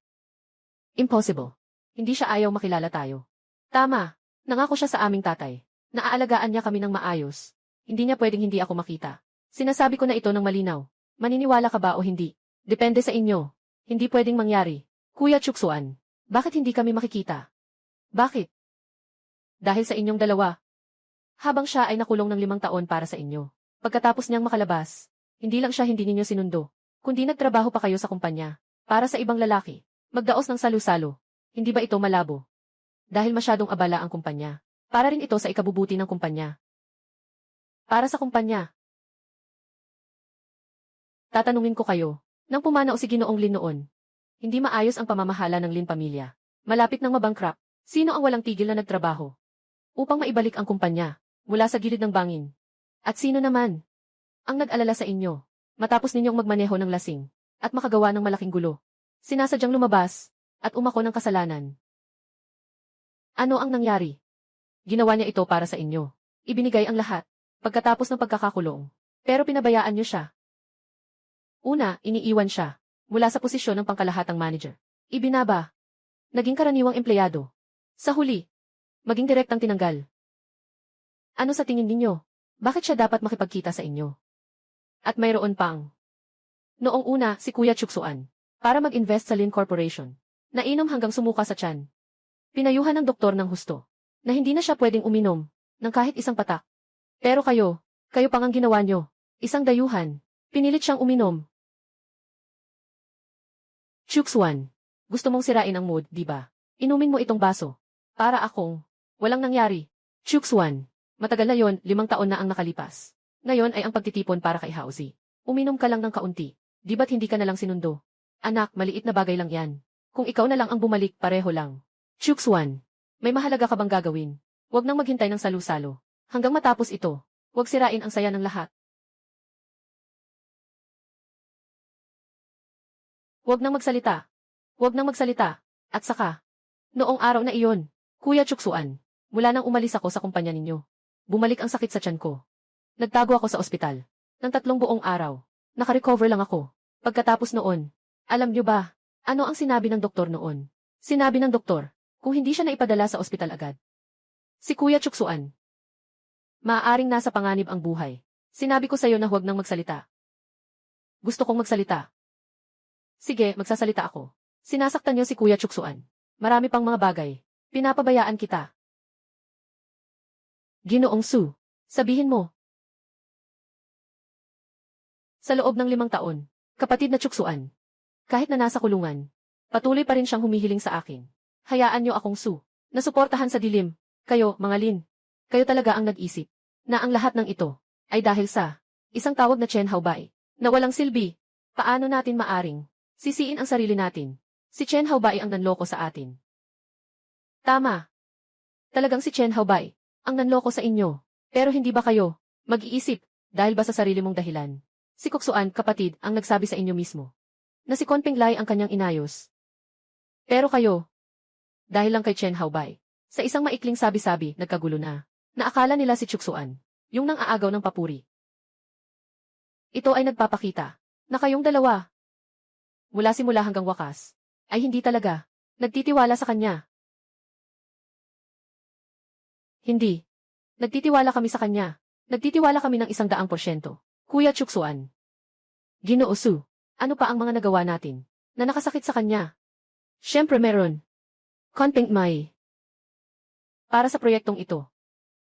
Impossible. Hindi siya ayaw makilala tayo. Tama, nangako siya sa aming tatay. Naaalagaan niya kami ng maayos. Hindi niya pwedeng hindi ako makita. Sinasabi ko na ito ng malinaw. Maniniwala ka ba o hindi? Depende sa inyo. Hindi pwedeng mangyari. Kuya Chuksuan, bakit hindi kami makikita? Bakit? Dahil sa inyong dalawa. Habang siya ay nakulong ng 5 taon para sa inyo. Pagkatapos niyang makalabas, hindi lang siya hindi ninyo sinundo, kundi nagtrabaho pa kayo sa kumpanya, para sa ibang lalaki, magdaos ng salu-salo. Hindi ba ito malabo? Dahil masyadong abala ang kumpanya. Para rin ito sa ikabubuti ng kumpanya. Para sa kumpanya. Tatanungin ko kayo, nang pumanaw si Ginoong Lin noon, hindi maayos ang pamamahala ng Lin pamilya. Malapit nang mabankrupt, sino ang walang tigil na nagtrabaho? Upang maibalik ang kumpanya, mula sa gilid ng bangin. At sino naman ang nag-alala sa inyo matapos ninyong magmaneho ng lasing at makagawa ng malaking gulo? Sinasadyang lumabas at umako ng kasalanan. Ano ang nangyari? Ginawa niya ito para sa inyo. Ibinigay ang lahat pagkatapos ng pagkakakulong. Pero pinabayaan niyo siya. Una, iniiwan siya mula sa posisyon ng pangkalahatang manager. Ibinaba. Naging karaniwang empleyado. Sa huli, maging direktang tinanggal. Ano sa tingin ninyo? Bakit siya dapat makipagkita sa inyo? At mayroon pang. Noong una, si Kuya Chuksuan, para mag-invest sa Lin Corporation. Nainom hanggang sumuka sa tiyan. Pinayuhan ng doktor ng husto, na hindi na siya pwedeng uminom ng kahit isang patak. Pero kayo pang ang ginawa nyo. Isang dayuhan. Pinilit siyang uminom. Chuksuan, gusto mong sirain ang mood, di ba? Inumin mo itong baso. Para akong walang nangyari. Chuksuan, matagal na yon, 5 taon na ang nakalipas. Ngayon ay ang pagtitipon para kay Hauzi. Uminom ka lang ng kaunti. Di ba't hindi ka na lang sinundo? Anak, maliit na bagay lang yan. Kung ikaw na lang ang bumalik, pareho lang. Chuksuan, may mahalaga ka bang gagawin? Huwag nang maghintay ng salu-salo. Hanggang matapos ito, huwag sirain ang saya ng lahat. Huwag nang magsalita. Huwag nang magsalita. At saka, noong araw na iyon, Kuya Chuksuan, mula nang umalis ako sa kumpanya ninyo, bumalik ang sakit sa tiyan ko. Nagtago ako sa ospital. Ng 3 buong araw. Nakarecover lang ako. Pagkatapos noon, alam niyo ba, ano ang sinabi ng doktor noon? Sinabi ng doktor, kung hindi siya naipadala sa ospital agad. Si Kuya Chuksuan. Maaaring nasa panganib ang buhay. Sinabi ko sa'yo na huwag nang magsalita. Gusto kong magsalita. Sige, magsasalita ako. Sinasaktan niyo si Kuya Chuksuan. Marami pang mga bagay. Pinapabayaan kita. Ginoong Su, sabihin mo. Sa loob ng 5 taon, kapatid na Chuksuan, kahit na nasa kulungan, patuloy pa rin siyang humihiling sa akin. Hayaan niyo akong Su, na suportahan sa dilim. Kayo, mga Lin, kayo talaga ang nag-isip, na ang lahat ng ito, ay dahil sa, isang tawag na Chen Haobay, na walang silbi. Paano natin maaring sisiin ang sarili natin? Si Chen Haobay ang nanloko sa atin. Tama. Talagang si Chen Haobay ang nanloko sa inyo. Pero hindi ba kayo mag-iisip dahil ba sa sarili mong dahilan? Si Kuksuan, kapatid, ang nagsabi sa inyo mismo na si Kon Penglai ang kanyang inayos. Pero kayo, dahil lang kay Chen Haobay, sa isang maikling sabi-sabi, nagkagulo na akala nila si Chuksuan, yung nang-aagaw ng papuri. Ito ay nagpapakita na kayong dalawa, mula simula hanggang wakas, ay hindi talaga nagtitiwala sa kanya. Hindi. Nagtitiwala kami sa kanya. Nagtitiwala kami ng 100%. Kuya Chuksuan. Ginoo Su, ano pa ang mga nagawa natin na nakasakit sa kanya? Siyempre meron. Kon Penglai. Para sa proyektong ito,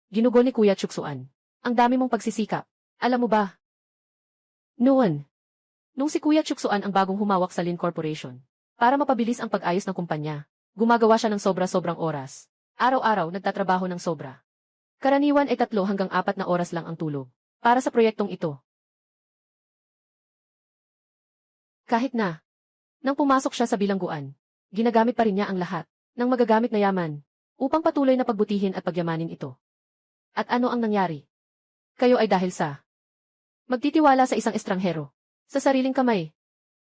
ginugol ni Kuya Chuksuan. Ang dami mong pagsisikap. Alam mo ba? Noon, nung si Kuya Chuksuan ang bagong humawak sa Lin Corporation, para mapabilis ang pag-ayos ng kumpanya, gumagawa siya ng sobra-sobrang oras. Araw-araw nagtatrabaho ng sobra. Karaniwan ay 3 hanggang 4 na oras lang ang tulog para sa proyektong ito. Kahit na, nang pumasok siya sa bilangguan, ginagamit pa rin niya ang lahat ng magagamit na yaman upang patuloy na pagbutihin at pagyamanin ito. At ano ang nangyari? Kayo ay dahil sa magtitiwala sa isang estranghero, sa sariling kamay.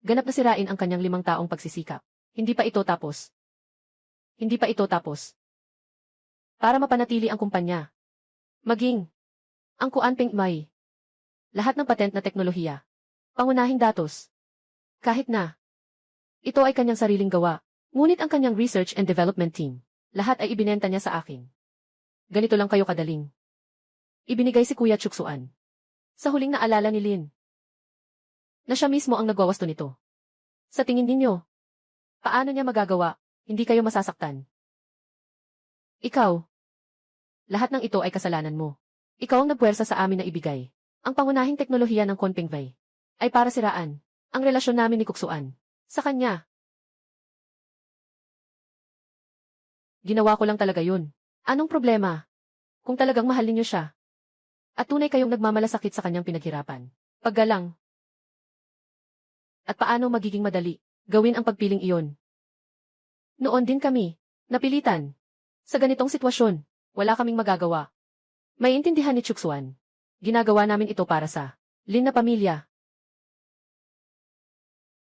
Ganap na sirain ang kanyang 5 taong pagsisikap. Hindi pa ito tapos. Hindi pa ito tapos. Para mapanatili ang kumpanya. Maging ang Kon Penglai. Lahat ng patent na teknolohiya. Pangunahing datos. Kahit na ito ay kanyang sariling gawa, ngunit ang kanyang research and development team, lahat ay ibinenta niya sa akin. Ganito lang kayo kadaling. Ibinigay si Kuya Chuksuan. Sa huling naalala ni Lin, na siya mismo ang nagwawasto nito. Sa tingin ninyo, paano niya magagawa, hindi kayo masasaktan? Ikaw. Lahat ng ito ay kasalanan mo. Ikaw ang nagpuwersa sa amin na ibigay ang pangunahing teknolohiya ng Kon Penglai. Ay para siraan ang relasyon namin ni Kuksuan sa kanya. Ginawa ko lang talaga yun. Anong problema? Kung talagang mahal ninyo siya. At tunay kayong nagmamalasakit sa kanyang pinaghirapan. Paggalang. At paano magiging madali gawin ang pagpiling iyon? Noon din kami napilitan. Sa ganitong sitwasyon, wala kaming magagawa. Maiintindihan ni Chuksuan. Ginagawa namin ito para sa Lin na pamilya.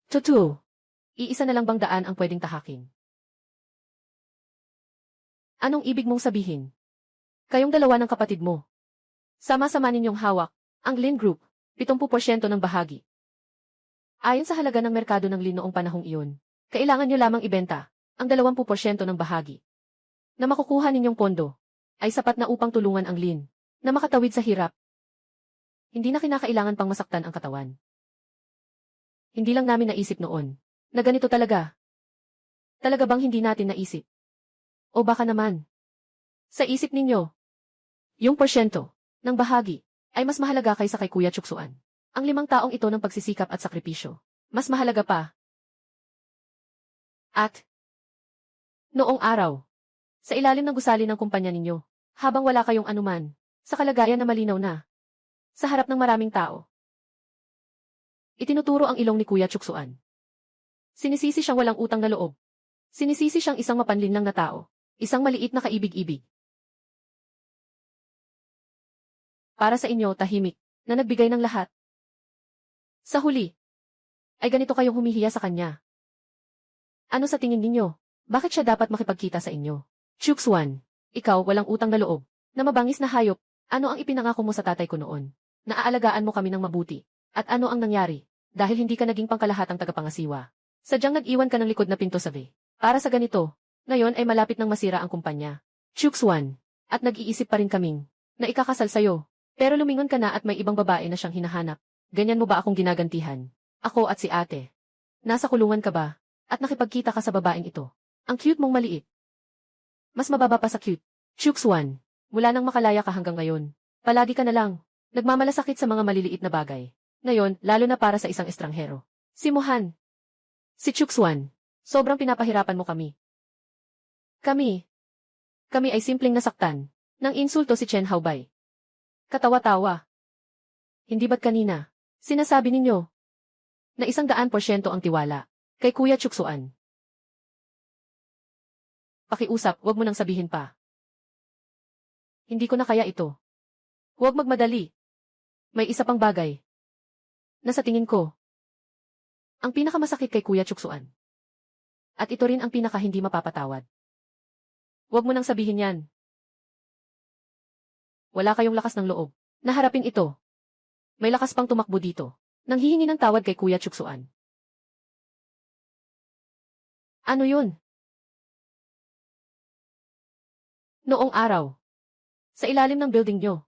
Totoo. Iisa na lang bang daan ang pwedeng tahakin? Anong ibig mong sabihin? Kayong dalawa ng kapatid mo. Sama-sama ninyong hawak ang Lin Group, 70% ng bahagi. Ayon sa halaga ng merkado ng Lin noong panahong iyon, kailangan nyo lamang ibenta ang 20% ng bahagi. Na makukuha ninyong pondo ay sapat na upang tulungan ang Lin na makatawid sa hirap. Hindi na kinakailangan pang masaktan ang katawan. Hindi lang namin naisip noon na ganito talaga. Talaga bang hindi natin naisip? O baka naman, sa isip ninyo, yung porsyento ng bahagi ay mas mahalaga kaysa kay Kuya Chuksuan. Ang 5 taong ito ng pagsisikap at sakripisyo, mas mahalaga pa. At, noong araw, sa ilalim ng gusali ng kumpanya ninyo, habang wala kayong anuman, sa kalagayan na malinaw na, sa harap ng maraming tao, itinuturo ang ilong ni Kuya Chuksuan. Sinisisi siyang walang utang na loob. Sinisisi siyang isang mapanlinlang na tao. Isang maliit na kaibig-ibig. Para sa inyo, tahimik, na nagbigay ng lahat. Sa huli, ay ganito kayong humihiya sa kanya. Ano sa tingin ninyo? Bakit siya dapat makipagkita sa inyo? Chuksuan, ikaw walang utang na loob, na mabangis na hayop. Ano ang ipinangako mo sa tatay ko noon? Naaalagaan mo kami ng mabuti. At ano ang nangyari? Dahil hindi ka naging pangkalahatang tagapangasiwa. Sadyang nag-iwan ka ng likod na pinto sa bay. Para sa ganito, ngayon ay malapit nang masira ang kumpanya. Chuksuan, at nag-iisip pa rin kaming na ikakasal sa'yo. Pero lumingon ka na at may ibang babae na siyang hinahanap. Ganyan mo ba akong ginagantihan? Ako at si ate. Nasa kulungan ka ba? At nakipagkita ka sa babaeng ito. Ang cute mong maliit. Mas mababa pa sa cute. Chuksuan, mula nang makalaya ka hanggang ngayon, palagi ka na lang nagmamalasakit sa mga maliliit na bagay. Ngayon, lalo na para sa isang estranghero. Si Mohan. Si Chuksuan. Sobrang pinapahirapan mo kami. Kami ay simpleng nasaktan ng insulto si Chen Haobay. Katawa-tawa. Hindi ba't kanina, sinasabi ninyo na 100% ang tiwala kay Kuya Chuksuan? Pakiusap, wag mo nang sabihin pa. Hindi ko na kaya ito. Huwag magmadali. May isa pang bagay na sa tingin ko ang pinakamasakit kay Kuya Chuksuan. At ito rin ang pinaka hindi mapapatawad. Huwag mo nang sabihin yan. Wala kayong lakas ng loob na harapin ito. May lakas pang tumakbo dito nang hihingi ng tawad kay Kuya Chuksuan. Ano yun? Noong araw, sa ilalim ng building nyo,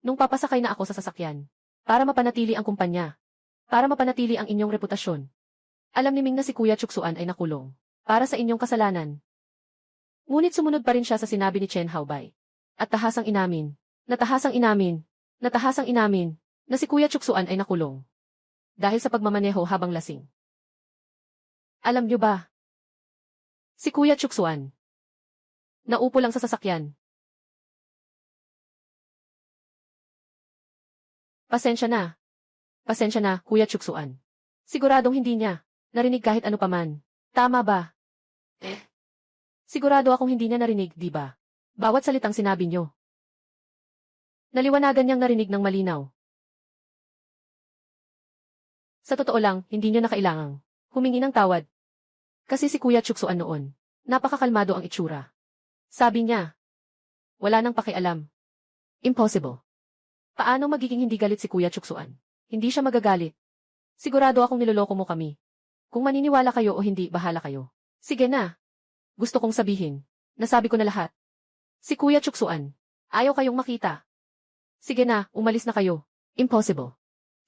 nung papasakay na ako sa sasakyan, para mapanatili ang kumpanya, para mapanatili ang inyong reputasyon. Alam ni Ming na si Kuya Chuksuan ay nakulong para sa inyong kasalanan. Ngunit sumunod pa rin siya sa sinabi ni Chen Haobay. At tahasang inamin na si Kuya Chuksuan ay nakulong dahil sa pagmamaneho habang lasing. Alam niyo ba? Si Kuya Chuksuan naupo lang sa sasakyan. Pasensya na, Kuya Chuksuan. Siguradong hindi niya narinig kahit ano paman. Tama ba? Sigurado akong hindi niya narinig, di ba? Bawat salitang sinabi niyo. Naliwanagan niyang narinig ng malinaw. Sa totoo lang, hindi niyo na kailangang humingi ng tawad. Kasi si Kuya Chuksuan noon, napakakalmado ang itsura. Sabi niya, wala nang pakialam. Impossible. Paano magiging hindi galit si Kuya Chuksuan? Hindi siya magagalit. Sigurado akong niloloko mo kami. Kung maniniwala kayo o hindi, bahala kayo. Sige na. Gusto kong sabihin. Nasabi ko na lahat. Si Kuya Chuksuan. Ayaw kayong makita. Sige na, umalis na kayo. Impossible.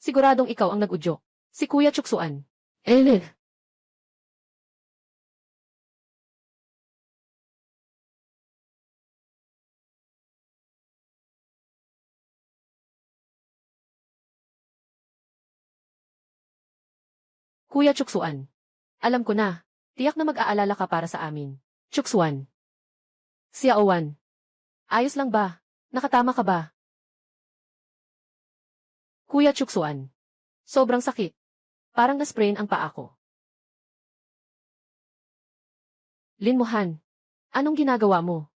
Siguradong ikaw ang nag-udyok. Si Kuya Chuksuan. Kuya Chuksuan. Alam ko na. Tiyak na mag-aalala ka para sa amin. Chuksuan. Xiaowan. Ayos lang ba? Nakatama ka ba? Kuya Chuksuan. Sobrang sakit. Parang na-sprain ang paa ko. Lin Mohan. Anong ginagawa mo?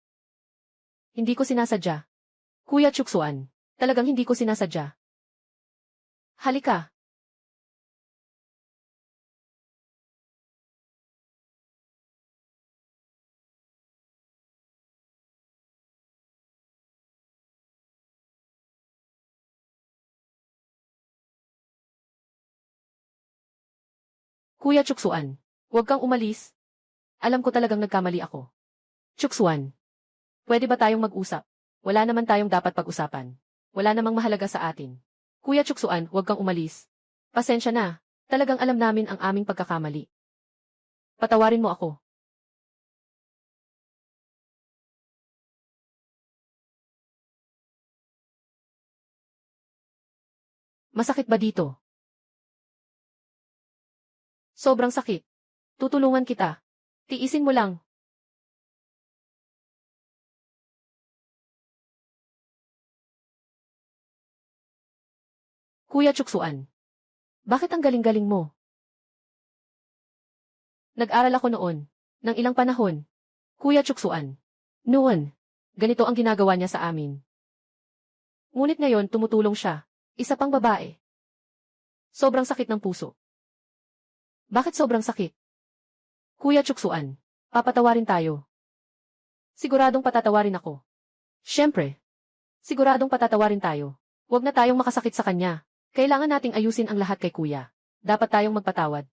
Hindi ko sinasadya. Kuya Chuksuan. Talagang hindi ko sinasadya. Halika. Kuya Chuksuan, huwag kang umalis. Alam ko talagang nagkamali ako. Chuksuan, pwede ba tayong mag-usap? Wala naman tayong dapat pag-usapan. Wala namang mahalaga sa atin. Kuya Chuksuan, huwag kang umalis. Pasensya na. Talagang alam namin ang aming pagkakamali. Patawarin mo ako. Masakit ba dito? Sobrang sakit. Tutulungan kita. Tiisin mo lang. Kuya Chuksuan, bakit ang galing-galing mo? Nag-aral ako noon, ng ilang panahon. Kuya Chuksuan. Noon, ganito ang ginagawa niya sa amin. Ngunit ngayon tumutulong siya. Isa pang babae. Sobrang sakit ng puso. Bakit sobrang sakit? Kuya Chuksuan, papatawarin tayo. Siguradong patatawarin ako. Siyempre. Siguradong patatawarin tayo. Huwag na tayong makasakit sa kanya. Kailangan nating ayusin ang lahat kay kuya. Dapat tayong magpatawad.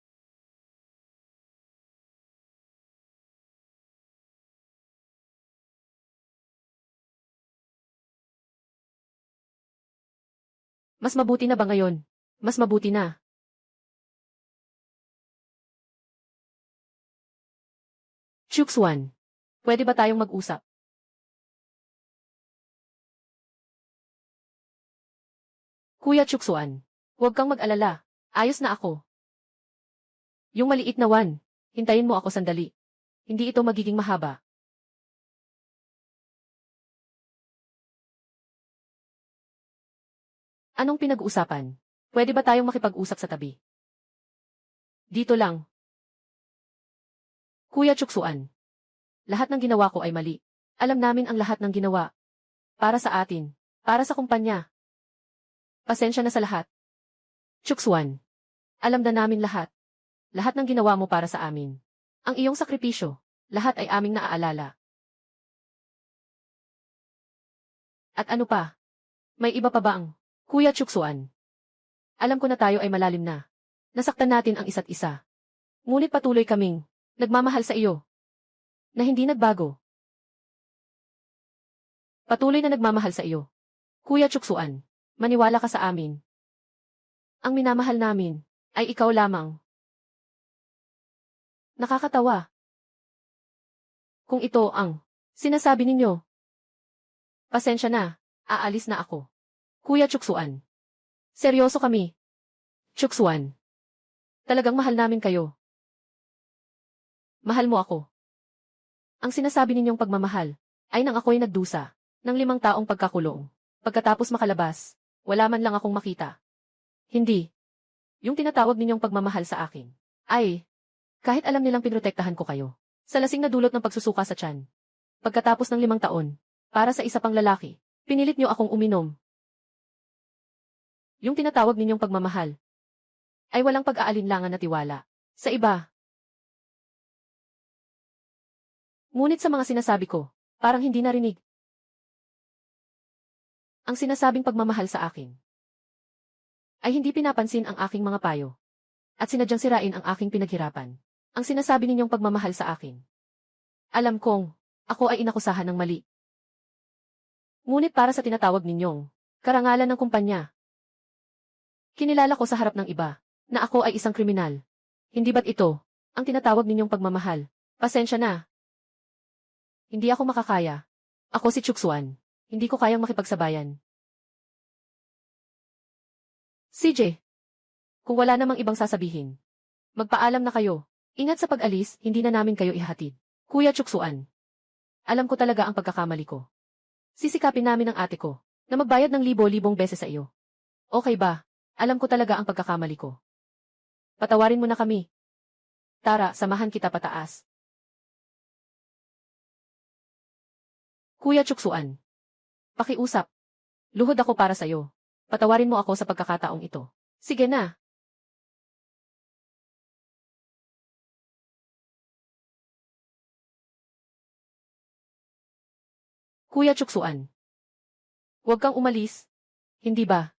Mas mabuti na ba ngayon? Mas mabuti na. Chuksuan, pwede ba tayong mag-usap? Kuya Chuksuan, huwag kang mag-alala. Ayos na ako. Yung maliit na one, hintayin mo ako sandali. Hindi ito magiging mahaba. Anong pinag-uusapan? Pwede ba tayong makipag-usap sa tabi? Dito lang. Kuya Chuksuan, lahat ng ginawa ko ay mali. Alam namin ang lahat ng ginawa. Para sa atin. Para sa kumpanya. Pasensya na sa lahat. Chuksuan, alam na namin lahat. Lahat ng ginawa mo para sa amin. Ang iyong sakripisyo, lahat ay aming naaalala. At ano pa? May iba pa ba ang Kuya Chuksuan? Alam ko na tayo ay malalim na. Nasaktan natin ang isa't isa. Ngunit patuloy kaming nagmamahal sa iyo. Na hindi nagbago. Patuloy na nagmamahal sa iyo. Kuya Chuksuan, maniwala ka sa amin. Ang minamahal namin ay ikaw lamang. Nakakatawa. Kung ito ang sinasabi ninyo. Pasensya na, aalis na ako. Kuya Chuksuan. Seryoso kami. Chuksuan. Talagang mahal namin kayo. Mahal mo ako. Ang sinasabi ninyong pagmamahal ay nang ako'y nagdusa ng 5 taong pagkakulong. Pagkatapos makalabas, wala man lang akong makita. Hindi. Yung tinatawag ninyong pagmamahal sa akin ay kahit alam nilang pinrotektahan ko kayo. Sa lasing na dulot ng pagsusuka sa tiyan. Pagkatapos ng 5 taon, para sa isa pang lalaki, pinilit niyo akong uminom. Yung tinatawag ninyong pagmamahal ay walang pag-aalinlangan na tiwala sa iba. Ngunit sa mga sinasabi ko, parang hindi narinig. Ang sinasabing pagmamahal sa akin ay hindi pinapansin ang aking mga payo at sinadyang sirain ang aking pinaghirapan. Ang sinasabi ninyong pagmamahal sa akin. Alam kong ako ay inakusahan ng mali. Ngunit para sa tinatawag ninyong karangalan ng kumpanya, kinilala ko sa harap ng iba na ako ay isang kriminal. Hindi ba't ito ang tinatawag ninyong pagmamahal? Pasensya na. Hindi ako makakaya. Ako si Chuksuan. Hindi ko kayang makipagsabayan. CJ, kung wala namang ibang sasabihin, magpaalam na kayo. Ingat sa pag-alis, hindi na namin kayo ihatid. Kuya Chuksuan, alam ko talaga ang pagkakamali ko. Sisikapin namin ang ate ko na magbayad ng libo-libong beses sa iyo. Okay ba? Alam ko talaga ang pagkakamali ko. Patawarin mo na kami. Tara, samahan kita pataas. Kuya Chuksuan, pakiusap. Luhod ako para sa'yo. Patawarin mo ako sa pagkakataong ito. Sige na. Kuya Chuksuan. Huwag kang umalis. Hindi ba?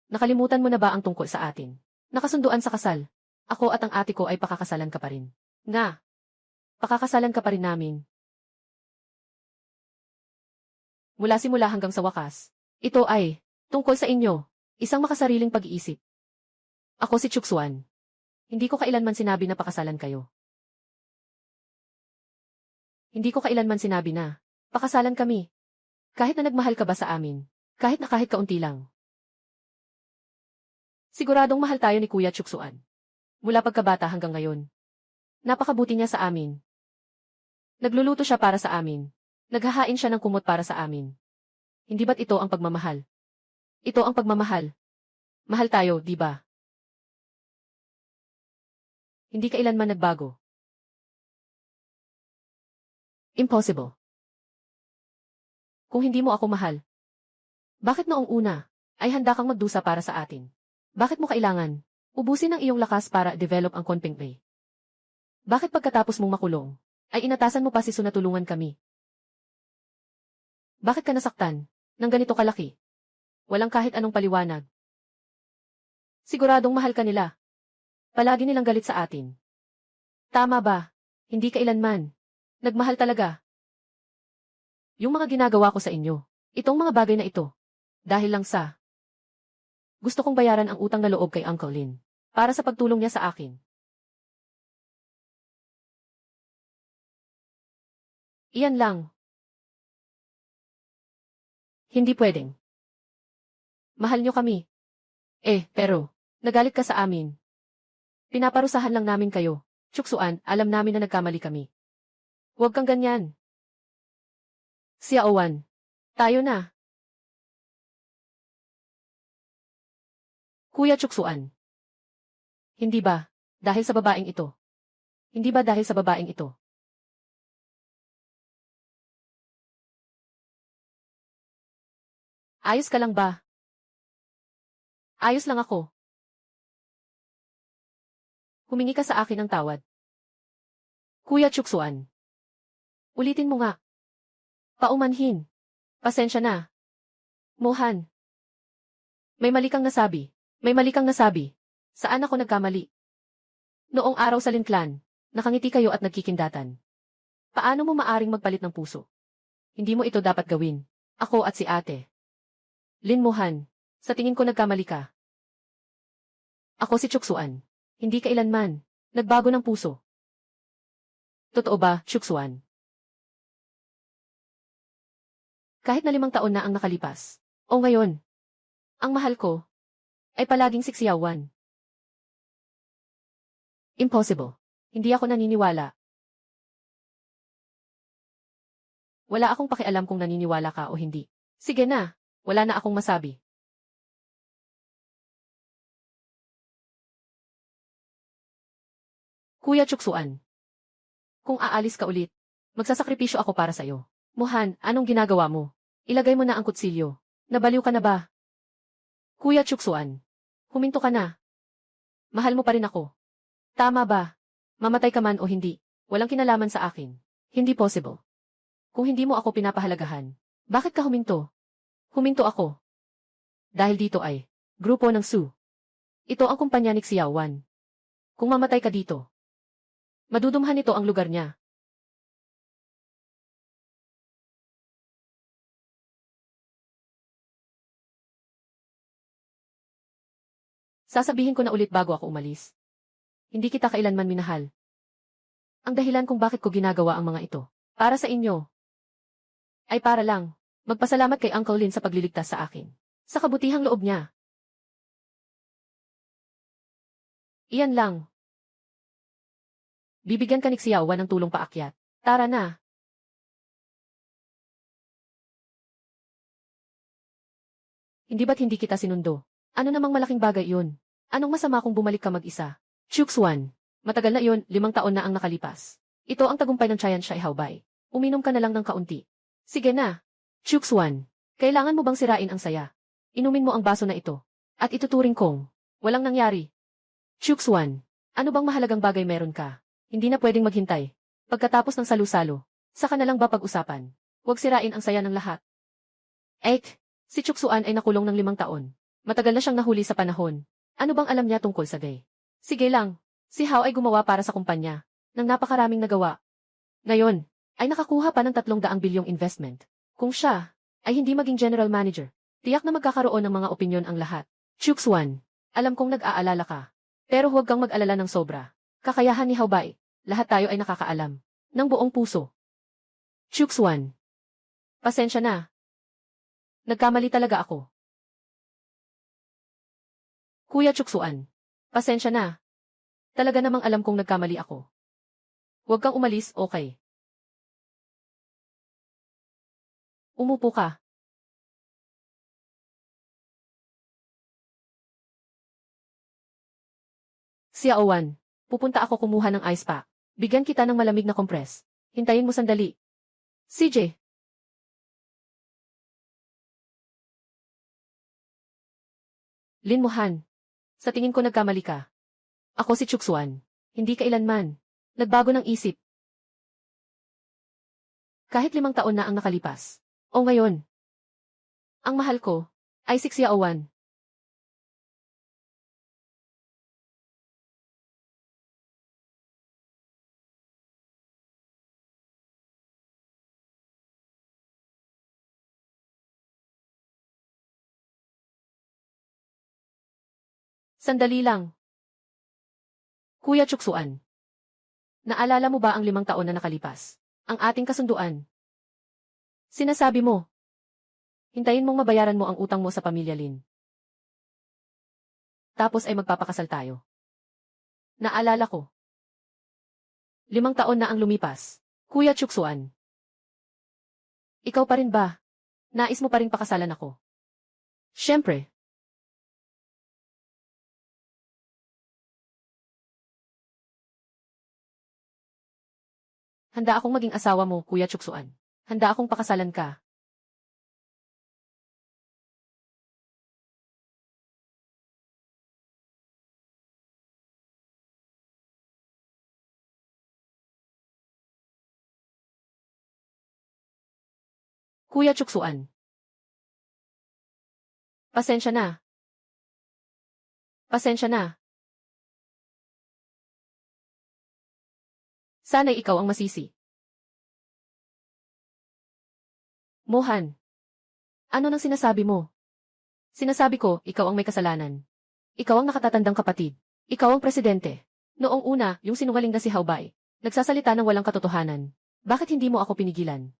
Nakalimutan mo na ba ang tungkol sa atin? Nakasunduan sa kasal. Ako at ang ate ko ay pakakasalan ka pa rin. Nga. Pakakasalan ka pa rin namin. Mula simula hanggang sa wakas. Ito ay tungkol sa inyo. Isang makasariling pag-iisip. Ako si Chuksuan. Hindi ko kailanman sinabi na pakasalan kayo. Hindi ko kailanman sinabi na pakasalan kami. Kahit na nagmahal ka ba sa amin. Kahit kaunti lang. Siguradong mahal tayo ni Kuya Chuksuan. Mula pagkabata hanggang ngayon. Napakabuti niya sa amin. Nagluluto siya para sa amin. Naghahain siya ng kumot para sa amin. Hindi ba't ito ang pagmamahal? Ito ang pagmamahal. Mahal tayo, di ba? Hindi kailanman nagbago. Impossible. Kung hindi mo ako mahal, bakit noong una ay handa kang magdusa para sa atin? Bakit mo kailangan ubusin ang iyong lakas para develop ang Konpeng Bay? Bakit pagkatapos mong makulong, ay inatasan mo pa si Su na tulungan kami? Bakit ka nasaktan ng ganito kalaki? Walang kahit anong paliwanag. Siguradong mahal ka nila. Palagi nilang galit sa atin. Tama ba? Hindi kailanman. Nagmahal talaga. Yung mga ginagawa ko sa inyo, itong mga bagay na ito, dahil lang sa gusto kong bayaran ang utang na loob kay Uncle Lin, para sa pagtulong niya sa akin. Iyan lang. Hindi pwedeng. Mahal niyo kami. Pero, nagalit ka sa amin. Pinaparusahan lang namin kayo. Chuksuan, alam namin na nagkamali kami. Huwag kang ganyan. Xiaowan. Tayo na. Kuya Chuksuan. Hindi ba, dahil sa babaeng ito? Hindi ba dahil sa babaeng ito? Ayos ka lang ba? Ayos lang ako. Humingi ka sa akin ng tawad. Kuya Chuksuan. Ulitin mo nga. Paumanhin. Pasensya na. Mohan. May mali kang nasabi. May mali kang nasabi. Saan ako nagkamali? Noong araw sa Linclan, nakangiti kayo at nagkikindatan. Paano mo maaring magpalit ng puso? Hindi mo ito dapat gawin. Ako at si ate. Lin Mohan, sa tingin ko nagkamali ka. Ako si Chuksuan. Hindi kailanman. Nagbago ng puso. Totoo ba, Chuksuan? Kahit na 5 taon na ang nakalipas. O ngayon, ang mahal ko ay palaging si Xiaowan. Impossible. Hindi ako naniniwala. Wala akong pakialam kung naniniwala ka o hindi. Sige na, wala na akong masabi. Kuya Chuksuan. Kung aalis ka ulit, magsasakripisyo ako para sa'yo. Mohan, anong ginagawa mo? Ilagay mo na ang kutsilyo. Nabaliw ka na ba? Kuya Chuksuan. Huminto ka na. Mahal mo pa rin ako. Tama ba? Mamatay ka man o hindi, walang kinalaman sa akin. Hindi possible. Kung hindi mo ako pinapahalagahan, bakit ka huminto? Huminto ako. Dahil dito ay grupo ng Su. Ito ang kumpanya ni Xiaowan. Kung mamatay ka dito, madudumhan nito ang lugar niya. Sasabihin ko na ulit bago ako umalis. Hindi kita kailanman minahal. Ang dahilan kung bakit ko ginagawa ang mga ito, para sa inyo, ay para lang magpasalamat kay Uncle Lin sa pagliligtas sa akin. Sa kabutihang loob niya. Iyan lang. Bibigyan ka ni Xiaowan ng tulong paakyat. Tara na. Hindi ba't hindi kita sinundo? Ano namang malaking bagay yun? Anong masama kung bumalik ka mag-isa? Chuksuan. Matagal na yun, 5 taon na ang nakalipas. Ito ang tagumpay ng Chayan Shai Haobay. Uminom ka na lang ng kaunti. Sige na. Chuksuan. Kailangan mo bang sirain ang saya? Inumin mo ang baso na ito. At ituturing kong walang nangyari. Chuxuan, ano bang mahalagang bagay meron ka? Hindi na pwedeng maghintay. Pagkatapos ng salu-salo, saka na lang ba pag-usapan? Huwag sirain ang saya ng lahat. Si Chuxuan ay nakulong ng 5 taon. Matagal na siyang nahuli sa panahon. Ano bang alam niya tungkol sa gay? Sige lang, si Hao ay gumawa para sa kumpanya ng napakaraming nagawa. Ngayon, ay nakakuha pa ng 300 bilyong investment. Kung siya ay hindi maging general manager, tiyak na magkakaroon ng mga opinyon ang lahat. Chuxuan, alam kong nag-aalala ka. Pero huwag kang mag-alala ng sobra. Kakayahan ni Haobai, lahat tayo ay nakakaalam. Ng buong puso. Chuxuan, pasensya na. Nagkamali talaga ako. Kuya Chuxuan, pasensya na. Talaga namang alam kong nagkamali ako. Huwag kang umalis, okay? Umupo ka. Xiaowan, pupunta ako kumuha ng ice pack. Bigyan kita ng malamig na compress. Hintayin mo sandali. CJ. Lin Mohan. Sa tingin ko nagkamali ka. Ako si Chuxuan. Hindi kailanman. Nagbago ng isip. Kahit 5 taon na ang nakalipas. O ngayon. Ang mahal ko ay si Xiaowan. Sandali lang. Kuya Chuxuan. Naalala mo ba ang 5 taon na nakalipas? Ang ating kasunduan. Sinasabi mo. Hintayin mong mabayaran mo ang utang mo sa pamilya Lin. Tapos ay magpapakasal tayo. Naalala ko. 5 taon na ang lumipas. Kuya Chuxuan. Ikaw pa rin ba? Nais mo pa rin pakasalan ako? Siyempre. Handa akong maging asawa mo, Kuya Chuxuan. Handa akong pakasalan ka. Kuya Chuxuan. Pasensya na. Pasensya na. Sana'y ikaw ang masisi. Mohan. Ano nang sinasabi mo? Sinasabi ko, ikaw ang may kasalanan. Ikaw ang nakatatandang kapatid. Ikaw ang presidente. Noong una, yung sinungaling na si Haobai, nagsasalita ng walang katotohanan. Bakit hindi mo ako pinigilan?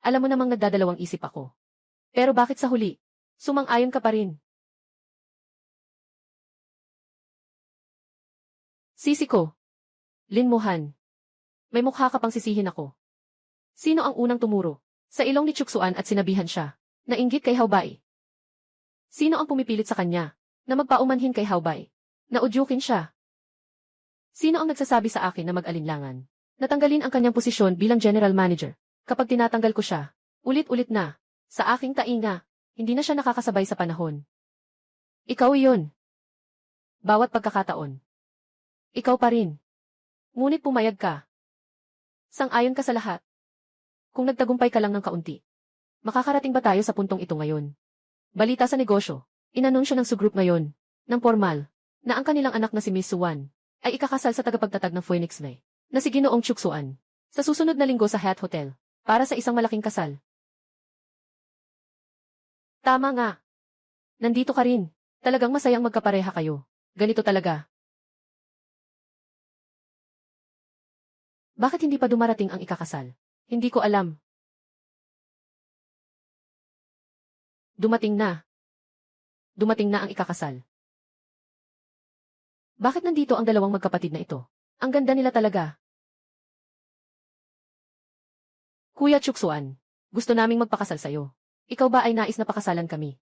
Alam mo namang nagdadalawang isip ako. Pero bakit sa huli? Sumang-ayon ka pa rin. Sisi ko. Lin Mohan. May mukha ka pang sisihin ako. Sino ang unang tumuro? Sa ilong ni Chuxuan at sinabihan siya. Nainggit kay Haobai. Sino ang pumipilit sa kanya? Na magpaumanhin kay Haobai. Naudyukin siya. Sino ang nagsasabi sa akin na mag-alinlangan? Natanggalin ang kanyang posisyon bilang general manager. Kapag tinatanggal ko siya, ulit-ulit na, sa aking tainga, hindi na siya nakakasabay sa panahon. Ikaw iyon. Bawat pagkakataon. Ikaw pa rin. Ngunit pumayag ka. Sang-ayon ka sa lahat. Kung nagtagumpay ka lang ng kaunti. Makakarating ba tayo sa puntong ito ngayon? Balita sa negosyo. Inanunsyo ng Su Group ngayon, ng formal, na ang kanilang anak na si Miss Suwan, ay ikakasal sa tagapagtatag ng Phoenix May, na si Ginoong Chuxuan, sa susunod na linggo sa Hyatt Hotel, para sa isang malaking kasal. Tama nga. Nandito ka rin. Talagang masayang magkapareha kayo. Ganito talaga. Bakit hindi pa dumarating ang ikakasal? Hindi ko alam. Dumating na. Dumating na ang ikakasal. Bakit nandito ang dalawang magkapatid na ito? Ang ganda nila talaga. Kuya Chuxuan, gusto naming magpakasal sa'yo. Ikaw ba ay nais na pakasalan kami?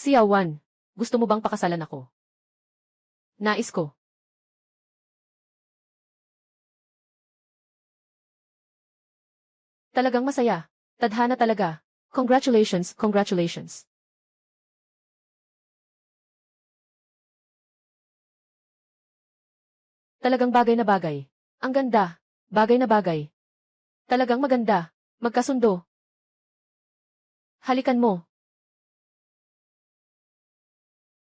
Xiaowan, gusto mo bang pakasalan ako? Nais ko. Talagang masaya. Tadhana talaga. Congratulations, congratulations. Talagang bagay na bagay. Ang ganda. Bagay na bagay. Talagang maganda. Magkasundo. Halikan mo.